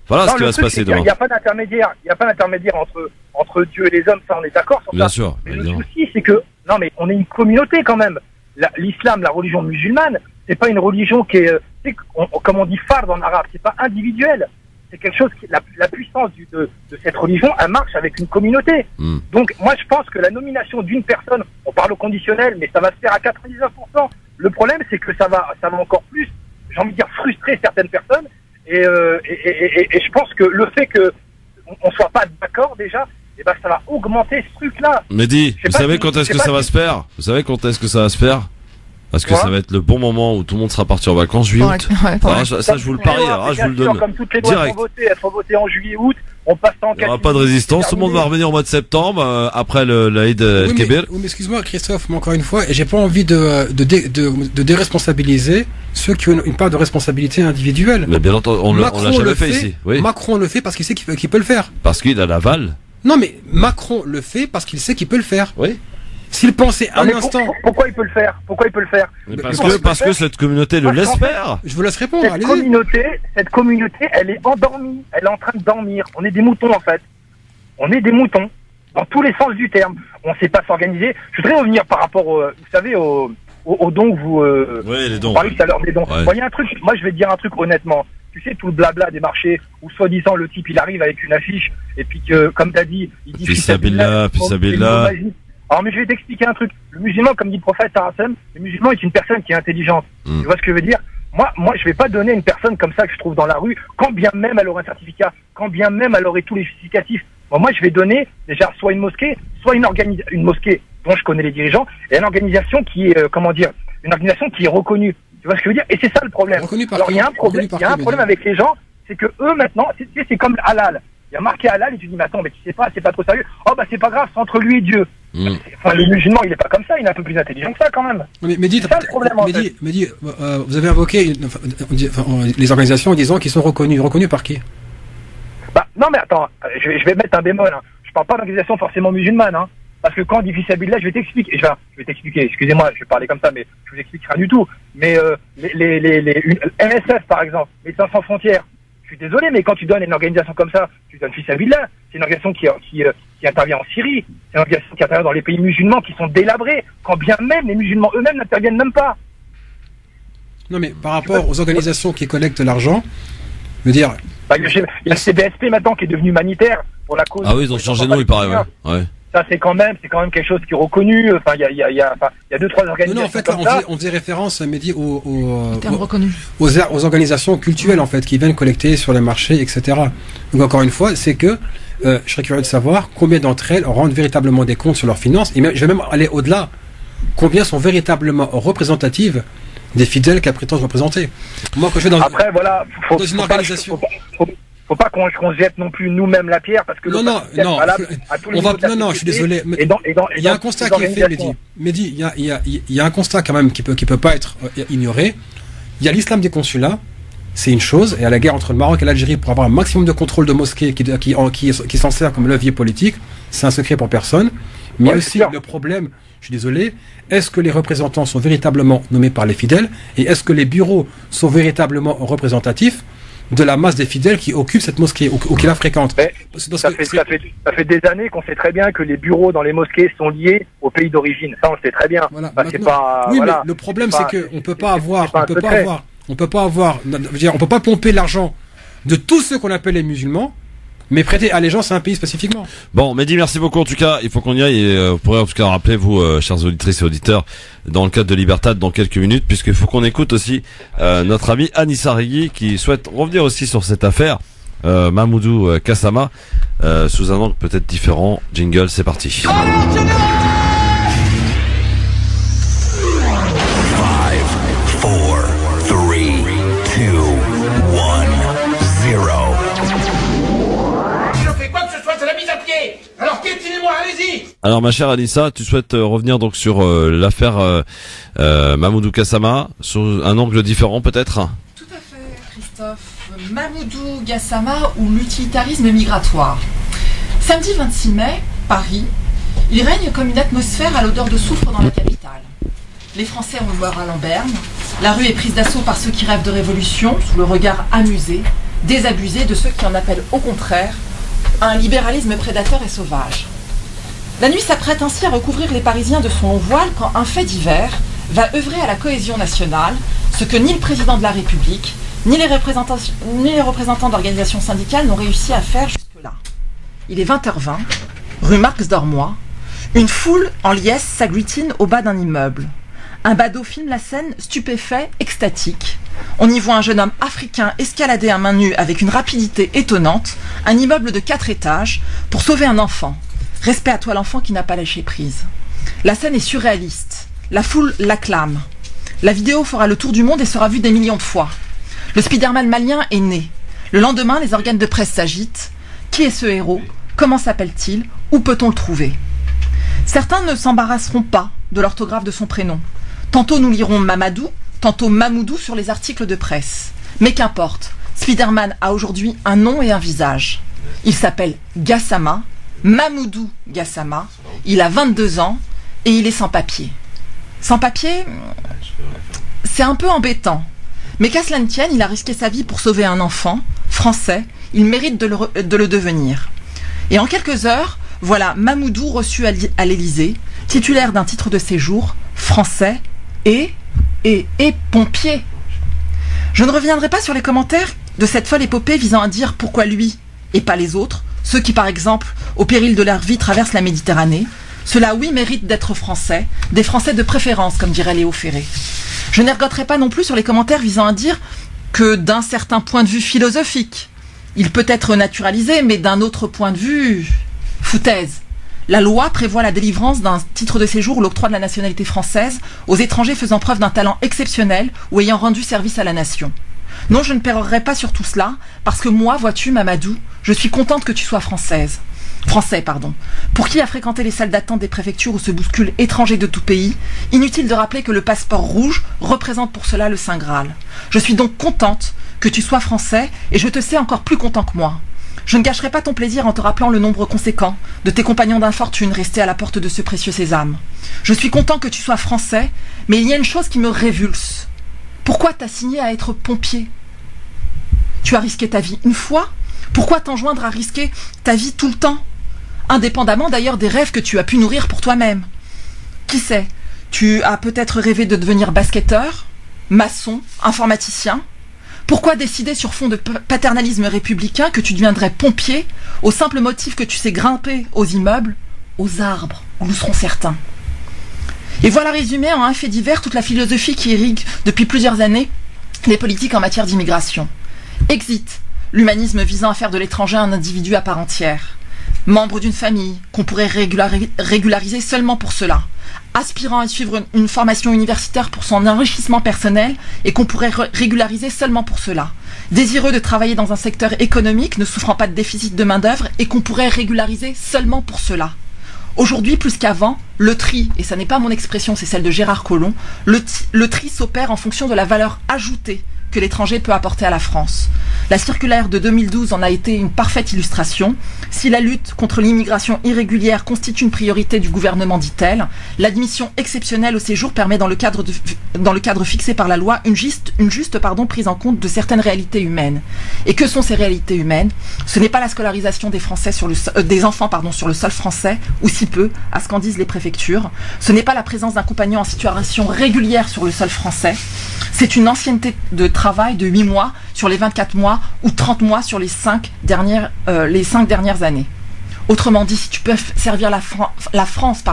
Voilà ce qui va se passer demain. Il n'y a pas d'intermédiaire. Il n'y a pas d'intermédiaire entre Dieu et les hommes. Ça, on est d'accord sur ça. Bien sûr. Mais le souci, c'est que, non, mais on est une communauté quand même. L'islam, la religion musulmane, c'est pas une religion qui est, comme on dit fard en arabe, c'est pas individuel. C'est quelque chose qui, la puissance de cette religion, elle marche avec une communauté. Donc, moi, je pense que la nomination d'une personne, on parle au conditionnel, mais ça va se faire à 99%. Le problème, c'est que ça va encore plus, j'ai envie de dire, frustrer certaines personnes. Et je pense que le fait que on soit pas d'accord déjà, eh ben ça va augmenter ce truc-là. Mehdi, vous savez quand est-ce que ça va se faire? Vous savez quand est-ce que ça va se faire? Parce que ça va être le bon moment où tout le monde sera parti en vacances, juillet, août. Ça, je vous le parie, je vous le donne. Comme toutes les lois elles sont votées en juillet, août. On passe en 4 Il n'y aura pas de résistance, tout le monde va revenir au mois de septembre, après l'Aïd el-Kébir. Oui, mais excuse-moi, Christophe, mais encore une fois, et j'ai pas envie de déresponsabiliser ceux qui ont une part de responsabilité individuelle. Mais bien entendu, on l'a jamais fait ici. Oui. Macron le fait parce qu'il sait qu'il peut le faire. Parce qu'il a l'aval. Non, mais Macron le fait parce qu'il sait qu'il peut le faire. Oui. S'il pensait un instant. Pourquoi il peut le faire? Parce que cette communauté le laisse faire. Je vous laisse répondre. Cette communauté, elle est endormie. Elle est en train de dormir. On est des moutons, en fait. On est des moutons. Dans tous les sens du terme. On ne sait pas s'organiser. Je voudrais revenir par rapport, vous savez, aux dons que vous, les dons. Vous parlez tout à l'heure des dons. Ouais. Moi, je vais te dire un truc honnêtement. Tu sais, tout le blabla des marchés, où soi-disant le type, il arrive avec une affiche, et puis que, comme t'as dit, il dit, Fissabillah. Alors, mais je vais t'expliquer un truc. Le musulman, comme dit le prophète Saracem, le musulman est une personne qui est intelligente. Tu vois ce que je veux dire? Moi, je vais pas donner une personne comme ça que je trouve dans la rue, quand bien même elle aurait un certificat, quand bien même elle aurait tous les justificatifs. Moi, je vais donner, déjà, soit une mosquée, soit une mosquée dont je connais les dirigeants, et une organisation qui est, une organisation qui est reconnue. Tu vois ce que je veux dire? Et c'est ça le problème. Alors, il y a un problème avec les gens, c'est que eux, maintenant, c'est comme halal. Il y a marqué halal et tu dis, mais attends, mais tu sais pas, c'est pas trop sérieux. Oh, bah, c'est pas grave, c'est entre lui et Dieu. Enfin, le musulman, il est pas comme ça, il est un peu plus intelligent que ça, quand même. Mais c'est ça le problème, Mehdi, vous avez invoqué les organisations en disant qu'ils sont reconnus. Reconnus par qui? Bah, non, mais attends, je vais mettre un bémol, hein. Je parle pas d'organisation forcément musulmane, hein. Parce que quand on dit fisabilillah, je vais t'expliquer, excusez-moi, je vais parler comme ça, mais je vous explique rien du tout. Mais, les MSF, par exemple, Médecins sans frontières, Je suis désolé, mais quand tu donnes une organisation comme ça, tu donnes Fisabilillah. C'est une organisation qui intervient en Syrie. C'est une organisation qui intervient dans les pays musulmans qui sont délabrés, quand bien même les musulmans eux-mêmes n'interviennent même pas. Non, mais par rapport aux organisations qui collectent l'argent, je veux dire... Il y a le CBSP maintenant qui est devenu humanitaire pour la cause... Ah oui, ils ont changé de nom, il paraît, ouais. Ça, c'est quand même quelque chose qui est reconnu. Enfin, il y a 2-3 organisations. Non, en fait, là, on faisait référence, Mehdi, aux organisations cultuelles, en fait, qui viennent collecter sur les marchés, etc. Donc, encore une fois, c'est que je serais curieux de savoir combien d'entre elles rendent véritablement des comptes sur leurs finances. Et même, je vais même aller au-delà. Combien sont véritablement représentatives des fidèles qu'elles prétendent représenter. Moi, quand je vais dans, après, voilà, dans une organisation... Faut pas qu'on jette non plus nous-mêmes la pierre parce que non, je suis désolé. Mais il y a un constat qui est fait, Mehdi. Il y a un constat quand même qui peut pas être ignoré. Il y a l'islam des consulats, c'est une chose, et à la guerre entre le Maroc et l'Algérie pour avoir un maximum de contrôle de mosquées qui s'en sert comme levier politique, c'est un secret pour personne. Mais il y a aussi le problème, je suis désolé, est-ce que les représentants sont véritablement nommés par les fidèles et est-ce que les bureaux sont véritablement représentatifs de la masse des fidèles qui occupent cette mosquée ou qui la fréquentent? Ça fait des années qu'on sait très bien que les bureaux dans les mosquées sont liés au pays d'origine. Ça, on le sait très bien. Voilà. Mais le problème, c'est qu'on peut pas avoir, on peut pas pomper l'argent de tous ceux qu'on appelle les musulmans, mais prêter allégeance à un pays spécifiquement. Bon, Mehdi, merci beaucoup. En tout cas, il faut qu'on y aille et vous pourrez en tout cas rappeler, vous, chers auditrices et auditeurs, dans le cadre de Libertad dans quelques minutes, puisqu'il faut qu'on écoute aussi notre ami Anissa Rigui qui souhaite revenir aussi sur cette affaire Mamoudou Gassama sous un angle peut-être différent. Jingle, c'est parti. Alors piétinez-moi, allez-y. Alors ma chère Anissa, tu souhaites revenir donc sur l'affaire Mamoudou Gassama sous un angle différent peut-être? Tout à fait, Christophe. Mamoudou Gassama ou l'utilitarisme migratoire. Samedi 26 mai, Paris, il règne comme une atmosphère à l'odeur de soufre dans la capitale. Les Français ont le voir à Lamberne. La rue est prise d'assaut par ceux qui rêvent de révolution, sous le regard amusé, désabusé de ceux qui en appellent au contraire un libéralisme prédateur et sauvage. La nuit s'apprête ainsi à recouvrir les Parisiens de son long voile quand un fait divers va œuvrer à la cohésion nationale, ce que ni le président de la République, ni les représentants d'organisations syndicales n'ont réussi à faire jusque-là. Il est 20h20, rue Marx d'Ormois, une foule en liesse s'agglutine au bas d'un immeuble. Un badaud filme la scène stupéfait, extatique. On y voit un jeune homme africain escalader à main nue avec une rapidité étonnante un immeuble de 4 étages pour sauver un enfant. Respect à toi l'enfant qui n'a pas lâché prise. La scène est surréaliste. La foule l'acclame. La vidéo fera le tour du monde et sera vue des millions de fois. Le Spider-Man malien est né. Le lendemain, les organes de presse s'agitent. Qui est ce héros? Comment s'appelle-t-il? Où peut-on le trouver? Certains ne s'embarrasseront pas de l'orthographe de son prénom. Tantôt nous lirons Mamadou, tantôt Mamoudou sur les articles de presse. Mais qu'importe, Spider-Man a aujourd'hui un nom et un visage. Il s'appelle Gassama, Mamoudou Gassama, il a 22 ans et il est sans papier. Sans papier, c'est un peu embêtant. Mais qu'à cela ne tienne, il a risqué sa vie pour sauver un enfant français, il mérite de le devenir. Et en quelques heures, voilà Mamoudou reçu à l'Élysée, titulaire d'un titre de séjour français et pompier. Je ne reviendrai pas sur les commentaires de cette folle épopée visant à dire pourquoi lui et pas les autres, ceux qui par exemple, au péril de leur vie, traversent la Méditerranée. Ceux-là, oui, méritent d'être français, des Français de préférence, comme dirait Léo Ferré. Je n'ergoterai pas non plus sur les commentaires visant à dire que d'un certain point de vue philosophique, il peut être naturalisé, mais d'un autre point de vue, foutaise. La loi prévoit la délivrance d'un titre de séjour ou l'octroi de la nationalité française aux étrangers faisant preuve d'un talent exceptionnel ou ayant rendu service à la nation. Non, je ne pérorerai pas sur tout cela, parce que moi, vois-tu, Mamadou, je suis contente que tu sois français, Pour qui a fréquenté les salles d'attente des préfectures où se bousculent étrangers de tout pays, inutile de rappeler que le passeport rouge représente pour cela le Saint Graal. Je suis donc contente que tu sois français, et je te sais encore plus content que moi. Je ne gâcherai pas ton plaisir en te rappelant le nombre conséquent de tes compagnons d'infortune restés à la porte de ce précieux sésame. Je suis content que tu sois français, mais il y a une chose qui me révulse. Pourquoi t'as signé à être pompier? Tu as risqué ta vie une fois. Pourquoi t'enjoindre à risquer ta vie tout le temps? Indépendamment d'ailleurs des rêves que tu as pu nourrir pour toi-même. Qui sait? Tu as peut-être rêvé de devenir basketteur, maçon, informaticien. Pourquoi décider sur fond de paternalisme républicain que tu deviendrais pompier au simple motif que tu sais grimper aux immeubles, aux arbres, où nous serons certains? Et voilà résumé en un fait divers toute la philosophie qui irrigue depuis plusieurs années les politiques en matière d'immigration. Exit, l'humanisme visant à faire de l'étranger un individu à part entière. Membre d'une famille qu'on pourrait régulariser seulement pour cela. Aspirant à suivre une formation universitaire pour son enrichissement personnel et qu'on pourrait régulariser seulement pour cela. Désireux de travailler dans un secteur économique ne souffrant pas de déficit de main-d'œuvre et qu'on pourrait régulariser seulement pour cela. Aujourd'hui, plus qu'avant, le tri, et ça n'est pas mon expression, c'est celle de Gérard Collomb, le tri s'opère en fonction de la valeur ajoutée que l'étranger peut apporter à la France. La circulaire de 2012 en a été une parfaite illustration. Si la lutte contre l'immigration irrégulière constitue une priorité du gouvernement, dit-elle, l'admission exceptionnelle au séjour permet dans le cadre fixé par la loi une juste prise en compte de certaines réalités humaines. Et que sont ces réalités humaines? Ce n'est pas la scolarisation des enfants sur le sol français, ou si peu, à ce qu'en disent les préfectures. Ce n'est pas la présence d'un compagnon en situation régulière sur le sol français. C'est une ancienneté de travail de 8 mois sur les 24 mois ou 30 mois sur les 5 dernières années. Autrement dit, si tu peux servir la France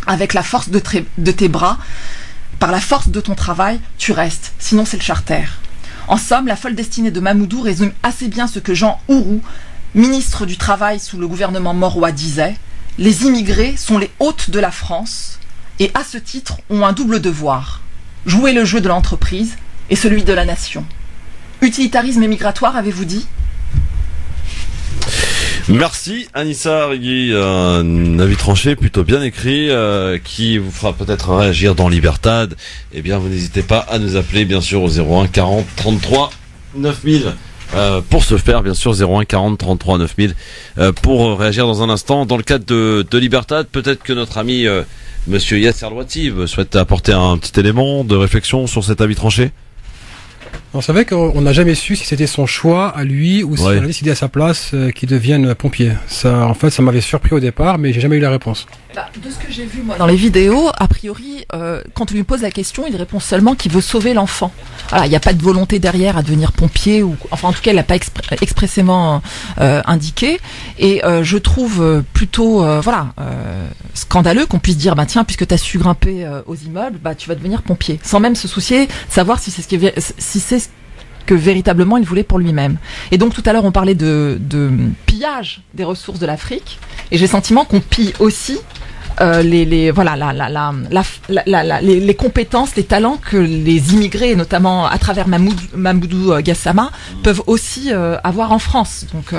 avec la force de tes bras, par la force de ton travail, tu restes. Sinon, c'est le charter. En somme, la folle destinée de Mamoudou résume assez bien ce que Jean Auroux, ministre du Travail sous le gouvernement Mauroy, disait. Les immigrés sont les hôtes de la France et, à ce titre, ont un double devoir. Jouer le jeu de l'entreprise et celui de la nation. Utilitarisme et migratoire, avez-vous dit? Merci Anissa Rigui, un avis tranché plutôt bien écrit qui vous fera peut-être réagir dans Libertad. Eh bien, vous n'hésitez pas à nous appeler bien sûr au 01 40 33 9000 pour ce faire, bien sûr 01 40 33 9000 pour réagir dans un instant dans le cadre de Libertad. Peut-être que notre ami Monsieur Yasser Louati souhaite apporter un petit élément de réflexion sur cet avis tranché. On savait qu'on n'a jamais su si c'était son choix à lui ou si on a décidé à sa place qu'il devienne pompier. Ça, en fait, ça m'avait surpris au départ, mais j'ai jamais eu la réponse. De ce que j'ai vu moi dans les vidéos, a priori, quand on lui pose la question, il répond seulement qu'il veut sauver l'enfant. Voilà, il n'y a pas de volonté derrière à devenir pompier ou, enfin, en tout cas, il l'a pas expressément indiqué. Et je trouve plutôt, scandaleux qu'on puisse dire, tiens, puisque tu as su grimper aux immeubles, tu vas devenir pompier, sans même se soucier de savoir si c'est ce que véritablement il voulait pour lui-même. Et donc tout à l'heure on parlait de pillage des ressources de l'Afrique, et j'ai le sentiment qu'on pille aussi les compétences, les talents que les immigrés, notamment à travers Mamoudou Gassama, peuvent aussi avoir en France. Donc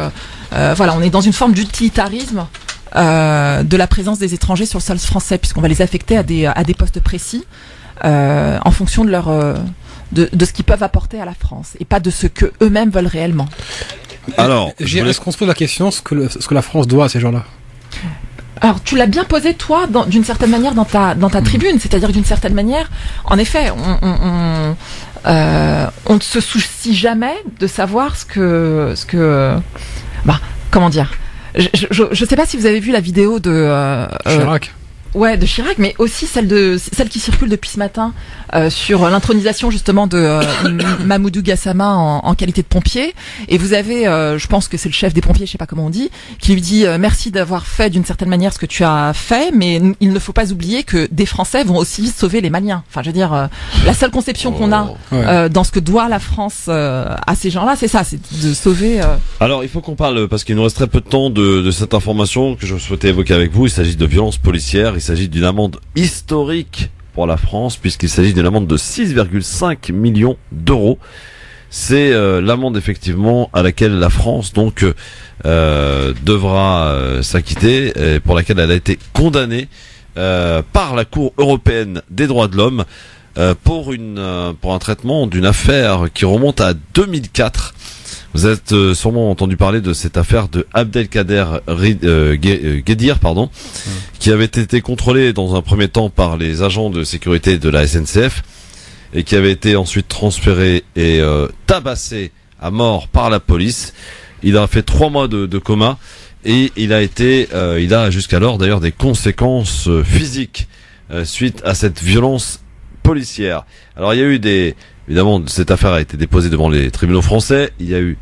on est dans une forme d'utilitarisme de la présence des étrangers sur le sol français, puisqu'on va les affecter à des postes précis en fonction de leur de ce qu'ils peuvent apporter à la France et pas de ce que eux-mêmes veulent réellement. Alors, est-ce qu'on se pose la question ce que la France doit à ces gens-là? Alors, tu l'as bien posé, toi, d'une certaine manière, dans ta tribune. C'est-à-dire, d'une certaine manière, en effet, on ne se soucie jamais de savoir comment dire. Je sais pas si vous avez vu la vidéo de Chirac. Ouais, de Chirac, mais aussi celle qui circule depuis ce matin sur l'intronisation justement de Mamoudou Gassama en qualité de pompier. Et vous avez, je pense que c'est le chef des pompiers, je sais pas comment on dit, qui lui dit merci d'avoir fait d'une certaine manière ce que tu as fait, mais il ne faut pas oublier que des Français vont aussi sauver les Maliens. Enfin, je veux dire, la seule conception qu'on a dans ce que doit la France à ces gens-là, c'est ça, c'est de sauver. Alors, il faut qu'on parle, parce qu'il nous reste très peu de temps de cette information que je souhaitais évoquer avec vous. Il s'agit de violences policières. Il s'agit d'une amende historique pour la France, puisqu'il s'agit d'une amende de 6,5 millions d'euros. C'est l'amende effectivement à laquelle la France donc devra s'acquitter, et pour laquelle elle a été condamnée par la Cour européenne des droits de l'homme pour un traitement d'une affaire qui remonte à 2004. Vous avez sûrement entendu parler de cette affaire de Abdelkader Guedir, qui avait été contrôlé dans un premier temps par les agents de sécurité de la SNCF et qui avait été ensuite transféré et tabassé à mort par la police. Il a fait 3 mois de coma et il a jusqu'alors d'ailleurs des conséquences physiques suite à cette violence policière. Alors il y a eu évidemment, cette affaire a été déposée devant les tribunaux français. Il y a eu,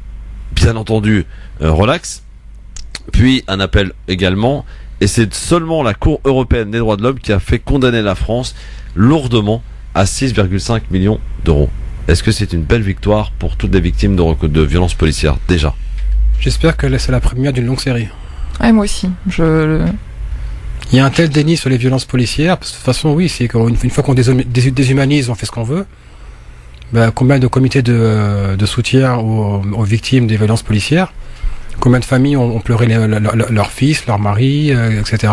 bien entendu, relax, puis un appel également. Et c'est seulement la Cour européenne des droits de l'homme qui a fait condamner la France lourdement à 6,5 millions d'euros. Est-ce que c'est une belle victoire pour toutes les victimes de violences policières, déjà? J'espère que c'est la première d'une longue série. Ouais, moi aussi. Il y a un tel déni sur les violences policières, parce que de toute façon, oui, c'est qu'une fois qu'on déshumanise, on fait ce qu'on veut. Ben, combien de comités de soutien aux victimes des violences policières? Combien de familles ont pleuré leurs fils, leurs maris, etc.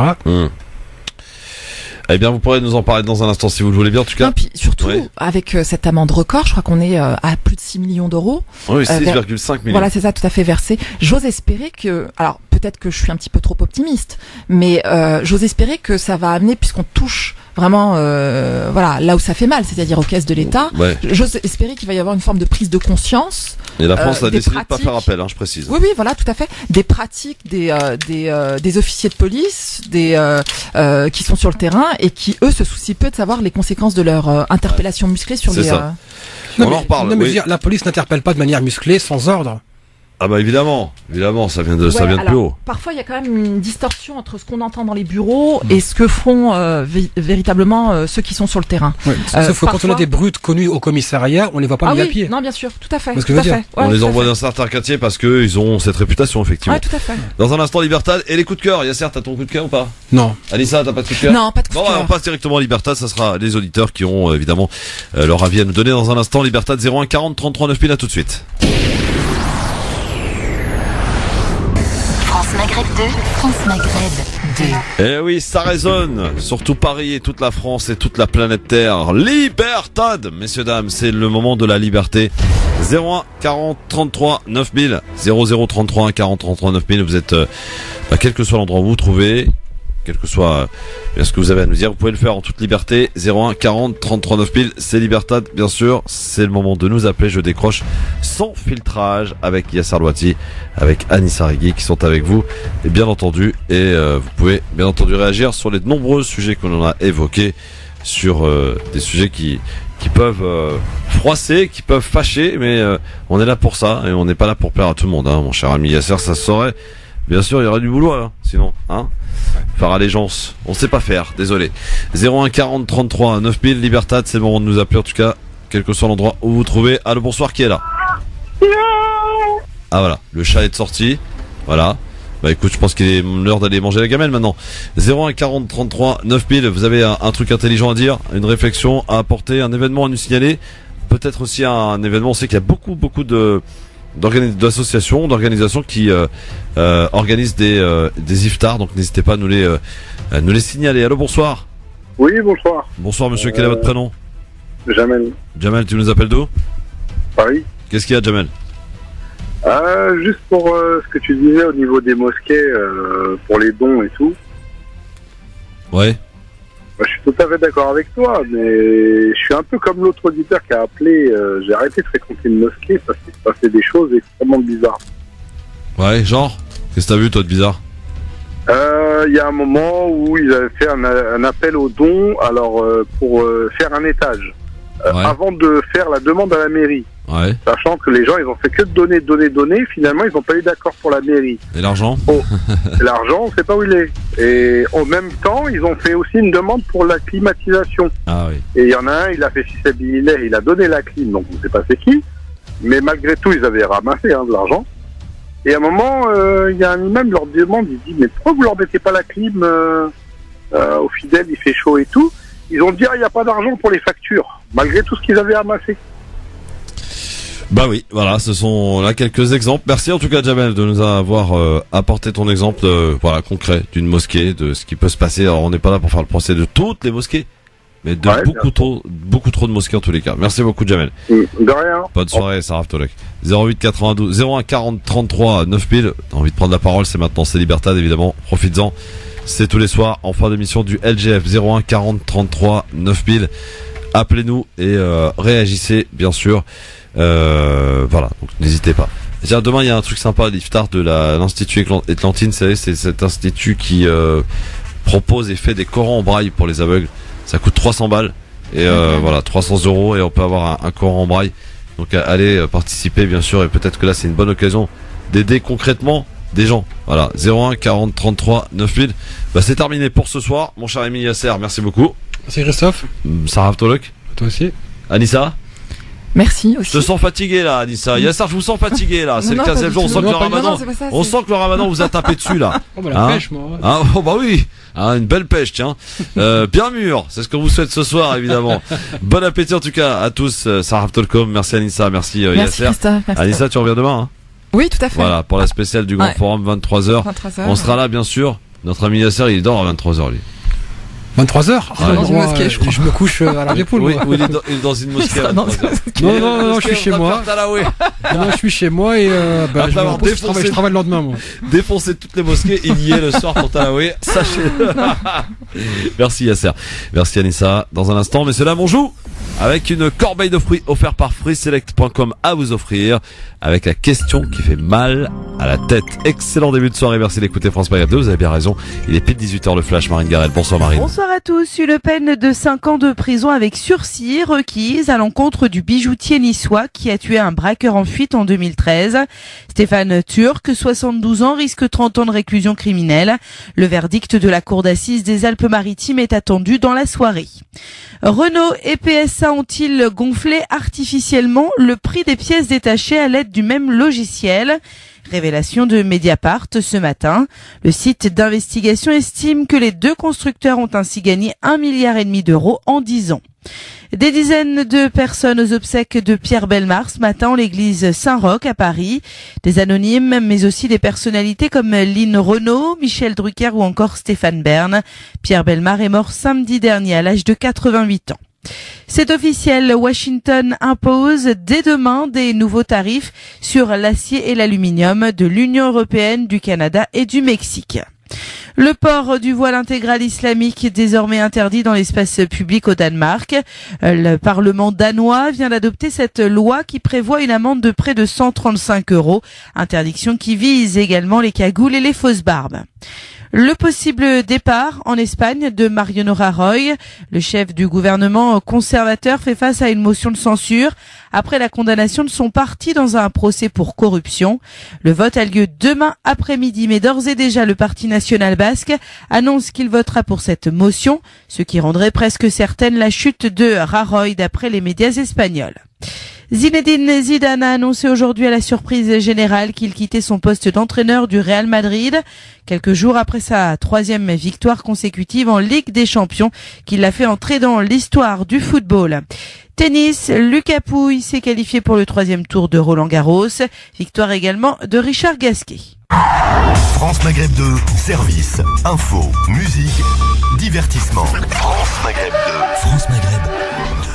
Eh bien, vous pourrez nous en parler dans un instant si vous le voulez bien, en tout cas. Non, puis surtout, avec cette amende record, je crois qu'on est à plus de 6 millions d'euros. Oui, 6,5 millions. Voilà, c'est ça, tout à fait versé. J'ose espérer que, alors peut-être que je suis un petit peu trop optimiste, mais j'ose espérer que ça va amener, puisqu'on touche vraiment voilà, là où ça fait mal, c'est-à-dire aux caisses de l'État. Ouais. J'ose espérer qu'il va y avoir une forme de prise de conscience. Et la France a décidé de ne pas faire appel, je précise. Oui, voilà, tout à fait. Des pratiques des officiers de police, qui sont sur le terrain et qui, eux, se soucient peu de savoir les conséquences de leur interpellation musclée sur les... On en reparle. Non, mais dire, la police n'interpelle pas de manière musclée, sans ordre. Ah bah évidemment, ça vient de plus haut. Parfois il y a quand même une distorsion entre ce qu'on entend dans les bureaux et ce que font véritablement ceux qui sont sur le terrain. Ouais. Sauf que quand on a des brutes connues au commissariat, on les voit pas mis à pied. Non, bien sûr, tout à fait. Tout à fait. On les envoie dans certains quartiers parce qu'ils ont cette réputation, effectivement. Ouais, tout à fait. Dans un instant, Libertad et les coups de cœur. Yasser, t'as ton coup de cœur ou pas? Non. Alissa, t'as pas de coup de cœur? Non, pas de coup de cœur. On passe directement à Libertad. Ça sera les auditeurs qui ont évidemment leur avis à nous donner dans un instant. Libertad 01 40 33 9000. À tout de suite. Maghreb 2, France Maghreb 2. Eh oui, ça résonne, surtout Paris et toute la France et toute la planète Terre. Libertad, messieurs dames, c'est le moment de la liberté. 01 40 33 9000, 00 33 40 33 9000. Vous êtes, quel que soit l'endroit où vous vous trouvez, quel que soit ce que vous avez à nous dire, vous pouvez le faire en toute liberté. 01 40 33 9000, c'est Libertad, bien sûr. C'est le moment de nous appeler. Je décroche sans filtrage avec Yasser Louati, avec Anissa Rigui qui sont avec vous. Et bien entendu, vous pouvez bien entendu réagir sur les nombreux sujets que l'on a évoqués, sur des sujets qui peuvent froisser, qui peuvent fâcher, mais on est là pour ça et on n'est pas là pour plaire à tout le monde, hein, mon cher ami Yasser, ça se saurait. Bien sûr, il y aurait du boulot là, sinon, hein. Faire allégeance, on sait pas faire, désolé. 01 40 33 9000, Libertad, c'est le moment de nous appeler en tout cas, quel que soit l'endroit où vous vous trouvez. Allô, bonsoir, qui est là? Ah voilà, le chat est sorti, voilà. Bah écoute, je pense qu'il est l'heure d'aller manger la gamelle maintenant. 01 40 33 9000, vous avez un truc intelligent à dire, une réflexion à apporter, un événement à nous signaler, peut-être aussi un événement, on sait qu'il y a beaucoup d'associations, d'organisations qui organisent des iftars, donc n'hésitez pas à nous les signaler. Allô, bonsoir. Oui, bonsoir. Bonsoir monsieur, quel est votre prénom? Jamel. Jamel, tu nous appelles d'où? Paris. Qu'est-ce qu'il y a, Jamel? Juste pour ce que tu disais au niveau des mosquées, pour les dons et tout. Ouais. Je suis tout à fait d'accord avec toi, mais je suis un peu comme l'autre auditeur qui a appelé. J'ai arrêté de fréquenter une mosquée parce qu'il se passait des choses extrêmement bizarres. Ouais, genre? Qu'est-ce que t'as vu, toi, de bizarre? Il y a un moment où ils avaient fait un appel aux dons, alors pour faire un étage, avant de faire la demande à la mairie. Ouais. Sachant que les gens, ils ont fait que donner. Finalement, ils n'ont pas eu d'accord pour la mairie. Et l'argent? L'argent, on ne sait pas où il est. Et en même temps, ils ont fait aussi une demande pour la climatisation. Ah oui. Et il y en a un, il a fait il a donné la clim, donc on ne sait pas c'est qui. Mais malgré tout, ils avaient ramassé de l'argent. Et à un moment, il y a un imam qui leur demande, il dit, mais pourquoi vous leur mettez pas la clim aux fidèles, il fait chaud et tout. Ils ont dit, il n'y a pas d'argent pour les factures, malgré tout ce qu'ils avaient amassé. Bah oui, voilà, ce sont là quelques exemples. Merci en tout cas, Jamel, de nous avoir apporté ton exemple concret d'une mosquée, de ce qui peut se passer. Alors on n'est pas là pour faire le procès de toutes les mosquées, mais de beaucoup trop de mosquées en tous les cas. Merci beaucoup, Jamel. De rien. Bonne soirée, Sarah Tolek. 08 92 01 40 33 9000. T'as envie de prendre la parole, c'est maintenant, c'est Libertad évidemment. Profites-en. C'est tous les soirs en fin d'émission du LGF 01 40 33 9000. appelez-nous et réagissez bien sûr. Voilà, donc n'hésitez pas. Tiens, demain il y a un truc sympa, l'iftar de l'Institut Églantine, c'est cet institut qui propose et fait des Corans en braille pour les aveugles. Ça coûte 300 balles et voilà, 300 € et on peut avoir un Coran en braille. Donc allez participer bien sûr, et peut-être que là c'est une bonne occasion d'aider concrètement des gens. Voilà, 01 40 33 9000. C'est terminé pour ce soir, mon cher Ami Yasser, merci beaucoup. Merci Christophe. Sarah Tolok. Toi aussi. Anissa. Merci aussi. Je te sens fatigué là, Anissa. Yasser, je vous sens fatigué là. C'est le 15e jour. On sent que le Ramadan. On sent que le Ramadan vous a tapé dessus là. Oh bah la pêche, moi. Oh bah oui. Une belle pêche, tiens. Bien mûr. C'est ce qu'on vous souhaite ce soir, évidemment. Bon appétit en tout cas à tous. Sarah Tolkom. Merci Anissa. Merci Yasser. Anissa, tu reviens demain. Oui, tout à fait. Voilà, pour la spéciale du Grand Forum, 23h. On sera là, bien sûr. Notre ami Yasser, il dort à 23h, lui. 23h je me couche à la Répoule. Oui, il est dans une mosquée. Non, je suis chez moi. Non, je suis chez moi et je travaille le lendemain, moi. Défoncer toutes les mosquées, il y est le soir pour Tarawih. Sachez-le. Merci Yasser. Merci Anissa. Dans un instant, mais cela, on joue avec une corbeille de fruits offerte par fruitselect.com à vous offrir, avec la question qui fait mal à la tête. Excellent début de soirée, merci d'écouter France Maghreb 2, vous avez bien raison. Il est pile 18h le flash, Marine Garel. Bonsoir Marine. Bonsoir à tous. Une peine de 5 ans de prison avec sursis requise à l'encontre du bijoutier niçois qui a tué un braqueur en fuite en 2013. Stéphane Turc, 72 ans, risque 30 ans de réclusion criminelle. Le verdict de la cour d'assises des Alpes-Maritimes est attendu dans la soirée. Renault et PSA ont-ils gonflé artificiellement le prix des pièces détachées à l'aide du même logiciel ? Révélation de Mediapart ce matin. Le site d'investigation estime que les deux constructeurs ont ainsi gagné 1,5 milliard d'euros en 10 ans. Des dizaines de personnes aux obsèques de Pierre Bellemare ce matin en l'église Saint-Roch à Paris. Des anonymes, mais aussi des personnalités comme Lynn Renaud, Michel Drucker ou encore Stéphane Bern. Pierre Bellemare est mort samedi dernier à l'âge de 88 ans. C'est officiel, Washington impose dès demain des nouveaux tarifs sur l'acier et l'aluminium de l'Union européenne, du Canada et du Mexique. Le port du voile intégral islamique désormais interdit dans l'espace public au Danemark. Le Parlement danois vient d'adopter cette loi qui prévoit une amende de près de 135 €. Interdiction qui vise également les cagoules et les fausses barbes. Le possible départ en Espagne de Mariano Rajoy. Le chef du gouvernement conservateur fait face à une motion de censure après la condamnation de son parti dans un procès pour corruption. Le vote a lieu demain après-midi, mais d'ores et déjà le Parti national basque annonce qu'il votera pour cette motion, ce qui rendrait presque certaine la chute de Rajoy d'après les médias espagnols. Zinedine Zidane a annoncé aujourd'hui à la surprise générale qu'il quittait son poste d'entraîneur du Real Madrid, quelques jours après sa 3e victoire consécutive en Ligue des Champions, qui l'a fait entrer dans l'histoire du football. Tennis, Lucas Pouille s'est qualifié pour le 3e tour de Roland-Garros. Victoire également de Richard Gasquet. France Maghreb 2, service, info, musique, divertissement. France Maghreb 2. France Maghreb 2.